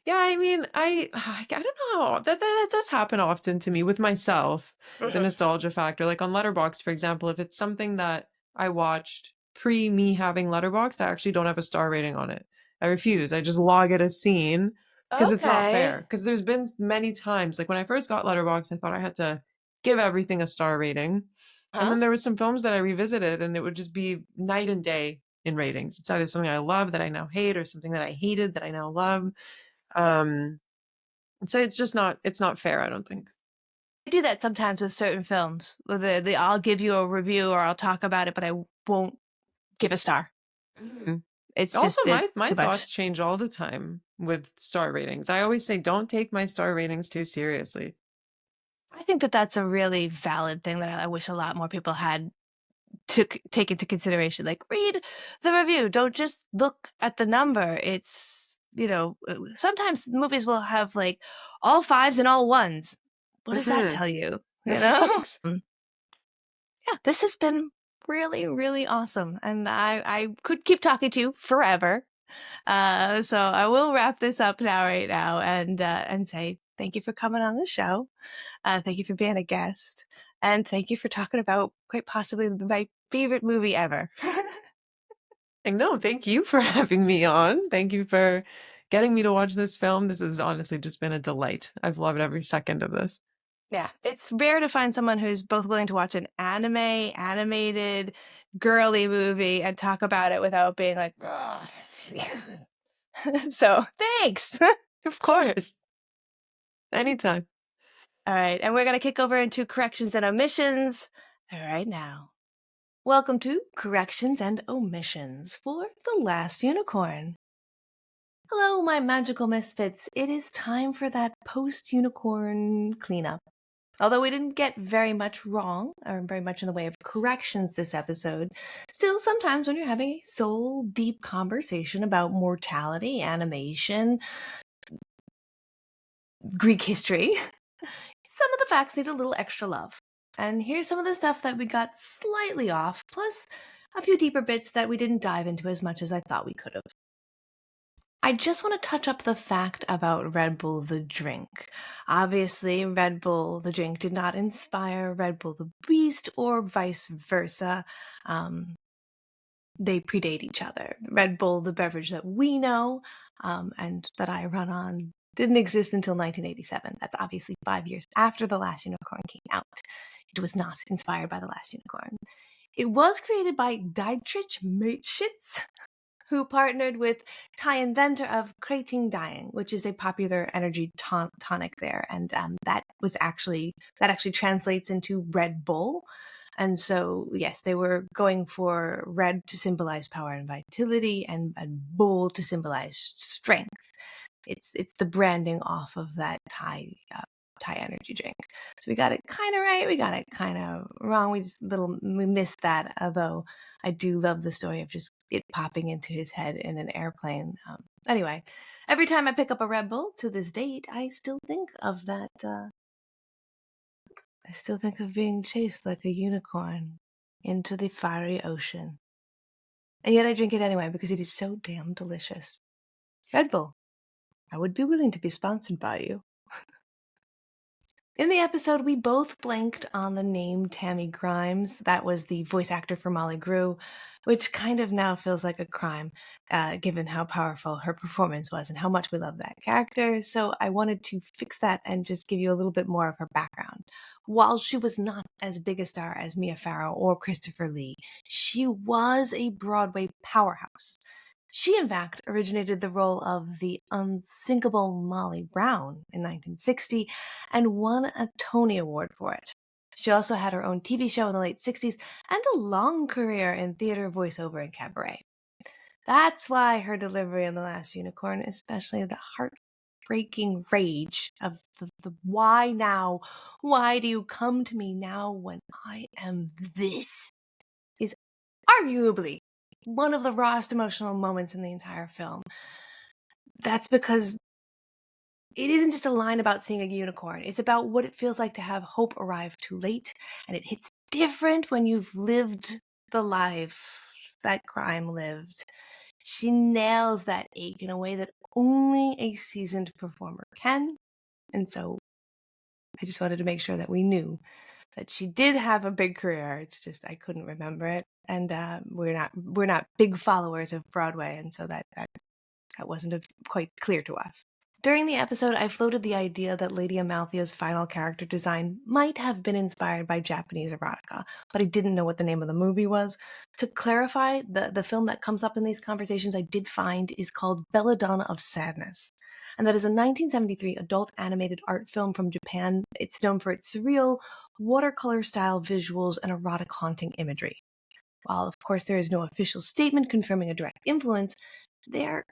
Yeah, I mean, I don't know. That does happen often to me with myself, the Mhm. nostalgia factor. Like on Letterboxd, for example, if it's something that I watched pre me having Letterboxd, I actually don't have a star rating on it. I refuse. I just log it as seen because it's not fair. Okay. Because there's been many times, like when I first got Letterboxd, I thought I had to give everything a star rating. And Huh? then there was some films that I revisited and it would just be night and day in ratings. It's either something I love that I now hate or something that I hated that I now love. Um, so it's just not fair, I don't think. I do that sometimes with certain films. I'll give you a review or I'll talk about it, but I won't give a star. Mhm. It's Also, just my too much. thoughts change all the time with star ratings. I always say, don't take my star ratings too seriously. I think that that's a really valid thing that I wish a lot more people had to take into consideration. Like, read the review. Don't just look at the number. It's, sometimes movies will have like all fives and all ones. What does that Mhm. tell you? Thanks. Yeah, this has been really, really awesome. And I could keep talking to you forever. So I will wrap this up right now and say thank you for coming on the show. Thank you for being a guest. And thank you for talking about quite possibly my favorite movie ever. And no, thank you for having me on. Thank you for getting me to watch this film. This has honestly just been a delight. I've loved every second of this. Yeah, it's rare to find someone who's both willing to watch an animated, girly movie and talk about it without being like, "Ugh." So thanks. Of course. Anytime. All right, and we're going to kick over into corrections and omissions right now. Welcome to Corrections and Omissions for The Last Unicorn. Hello, my magical misfits. It is time for that post-unicorn cleanup. Although we didn't get very much wrong, or very much in the way of corrections this episode, still sometimes when you're having a soul-deep conversation about mortality, animation, Greek history, some of the facts need a little extra love. And here's some of the stuff that we got slightly off, plus a few deeper bits that we didn't dive into as much as I thought we could have. I just want to touch up the fact about Red Bull the drink. Obviously, Red Bull the drink did not inspire Red Bull the beast or vice versa. They predate each other. Red Bull, the beverage that we know and that I run on, didn't exist until 1987. That's obviously 5 years after The Last Unicorn came out. It was not inspired by The Last Unicorn. It was created by Dietrich Mateschitz, who partnered with Thai inventor of Krating Daeng, which is a popular energy tonic there, and that actually translates into Red Bull. And so, yes, they were going for red to symbolize power and vitality, and bull to symbolize strength. It's the branding off of that Thai energy drink. So we got it kind of right. We got it kind of wrong. We missed that. Although I do love the story of just it popping into his head in an airplane. Anyway, every time I pick up a Red Bull to this date, I still think of that. I still think of being chased like a unicorn into the fiery ocean. And yet I drink it anyway because it is so damn delicious. Red Bull, I would be willing to be sponsored by you. In the episode, we both blanked on the name Tammy Grimes. That was the voice actor for Molly Grew, which kind of now feels like a crime, given how powerful her performance was and how much we love that character. So I wanted to fix that and just give you a little bit more of her background. While she was not as big a star as Mia Farrow or Christopher Lee, she was a Broadway powerhouse. She, in fact, originated the role of the unsinkable Molly Brown in 1960 and won a Tony Award for it. She also had her own TV show in the late 60s and a long career in theater, voiceover, and cabaret. That's why her delivery in The Last Unicorn, especially the heartbreaking rage of the why now? Why do you come to me now when I am this? Is arguably one of the rawest emotional moments in the entire film. That's because it isn't just a line about seeing a unicorn. It's about what it feels like to have hope arrive too late, and it hits different when you've lived the life that crime lived. She nails that ache in a way that only a seasoned performer can, and so I just wanted to make sure that we knew that she did have a big career. It's just I couldn't remember it, and we're not big followers of Broadway, and so that wasn't quite clear to us. During the episode, I floated the idea that Lady Amalthea's final character design might have been inspired by Japanese erotica, but I didn't know what the name of the movie was. To clarify, the film that comes up in these conversations I did find is called Belladonna of Sadness, and that is a 1973 adult animated art film from Japan. It's known for its surreal, watercolor-style visuals and erotic haunting imagery. While, of course, there is no official statement confirming a direct influence, there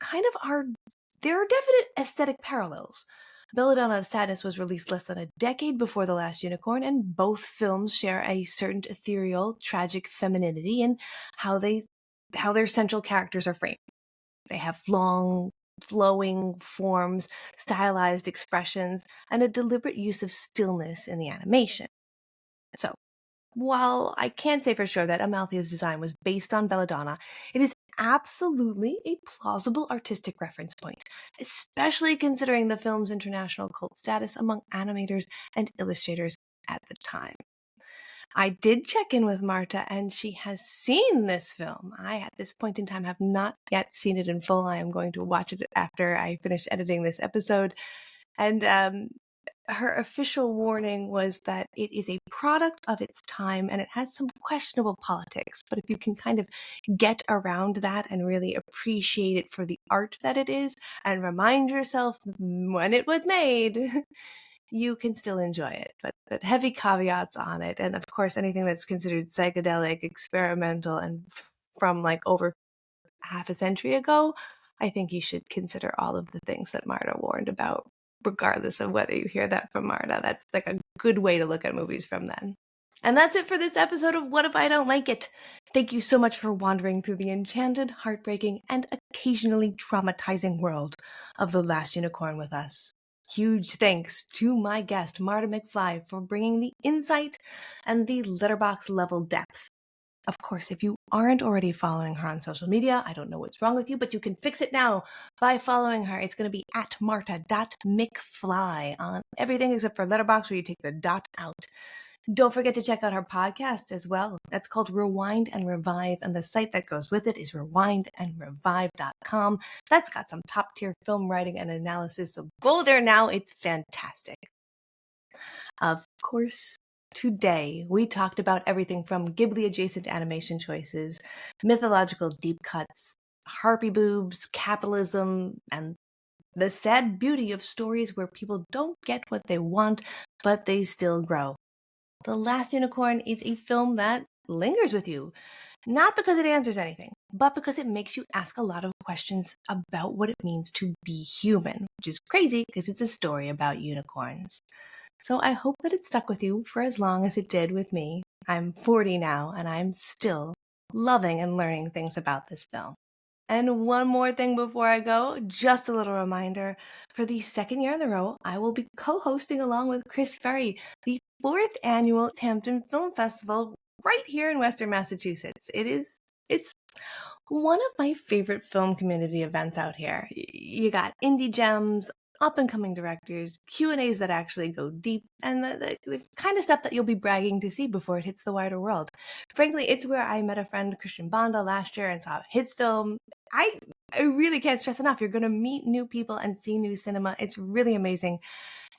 are definite aesthetic parallels. Belladonna of Sadness was released less than a decade before The Last Unicorn, and both films share a certain ethereal, tragic femininity in how their central characters are framed. They have long, flowing forms, stylized expressions, and a deliberate use of stillness in the animation. So, while I can't say for sure that Amalthea's design was based on Belladonna, it is absolutely a plausible artistic reference point, especially considering the film's international cult status among animators and illustrators at the time. I did check in with Marta, and she has seen this film. I, at this point in time, have not yet seen it in full. I am going to watch it after I finish editing this episode. And her official warning was that it is a product of its time and it has some questionable politics. But if you can kind of get around that and really appreciate it for the art that it is and remind yourself when it was made, you can still enjoy it. But heavy caveats on it. And of course, anything that's considered psychedelic, experimental, and from like over half a century ago, I think you should consider all of the things that Marta warned about, regardless of whether you hear that from Marta. That's like a good way to look at movies from then. And that's it for this episode of What If I Don't Like It? Thank you so much for wandering through the enchanted, heartbreaking, and occasionally traumatizing world of The Last Unicorn with us. Huge thanks to my guest, Marta McFly, for bringing the insight and the letterbox level depth. Of course, if you aren't already following her on social media, I don't know what's wrong with you, but you can fix it now by following her. It's going to be at marta.mcfly on everything except for Letterboxd, where you take the dot out. Don't forget to check out her podcast as well. That's called Rewind and Revive, and the site that goes with it is rewindandrevive.com. That's got some top-tier film writing and analysis, so go there now. It's fantastic. Of course, today we talked about everything from Ghibli-adjacent animation choices, mythological deep cuts, harpy boobs, capitalism, and the sad beauty of stories where people don't get what they want, but they still grow. The Last Unicorn is a film that lingers with you, not because it answers anything, but because it makes you ask a lot of questions about what it means to be human, which is crazy because it's a story about unicorns. So I hope that it stuck with you for as long as it did with me. I'm 40 now, and I'm still loving and learning things about this film. And one more thing before I go, just a little reminder. For the second year in a row, I will be co-hosting along with Chris Ferry the 4th annual Hampton Film Festival right here in Western Massachusetts. It's one of my favorite film community events out here. You got indie gems, up-and-coming directors, Q&As that actually go deep, and the kind of stuff that you'll be bragging to see before it hits the wider world. Frankly, it's where I met a friend, Christian Banda, last year and saw his film. I really can't stress enough. You're going to meet new people and see new cinema. It's really amazing.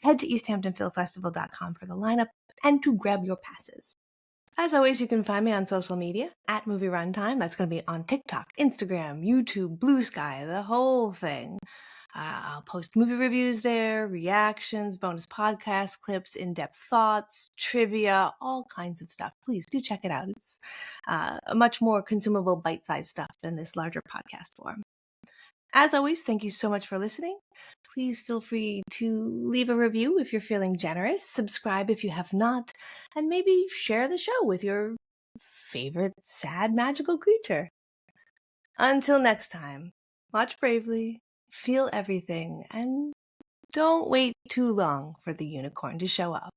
Head to easthamptonfilmfestival.com for the lineup and to grab your passes. As always, you can find me on social media at MovieRuntime. That's going to be on TikTok, Instagram, YouTube, Blue Sky, the whole thing. I'll post movie reviews there, reactions, bonus podcast clips, in-depth thoughts, trivia, all kinds of stuff. Please do check it out. It's much more consumable, bite-sized stuff than this larger podcast form. As always, thank you so much for listening. Please feel free to leave a review if you're feeling generous, subscribe if you have not, and maybe share the show with your favorite sad magical creature. Until next time, watch bravely, feel everything, and don't wait too long for the unicorn to show up.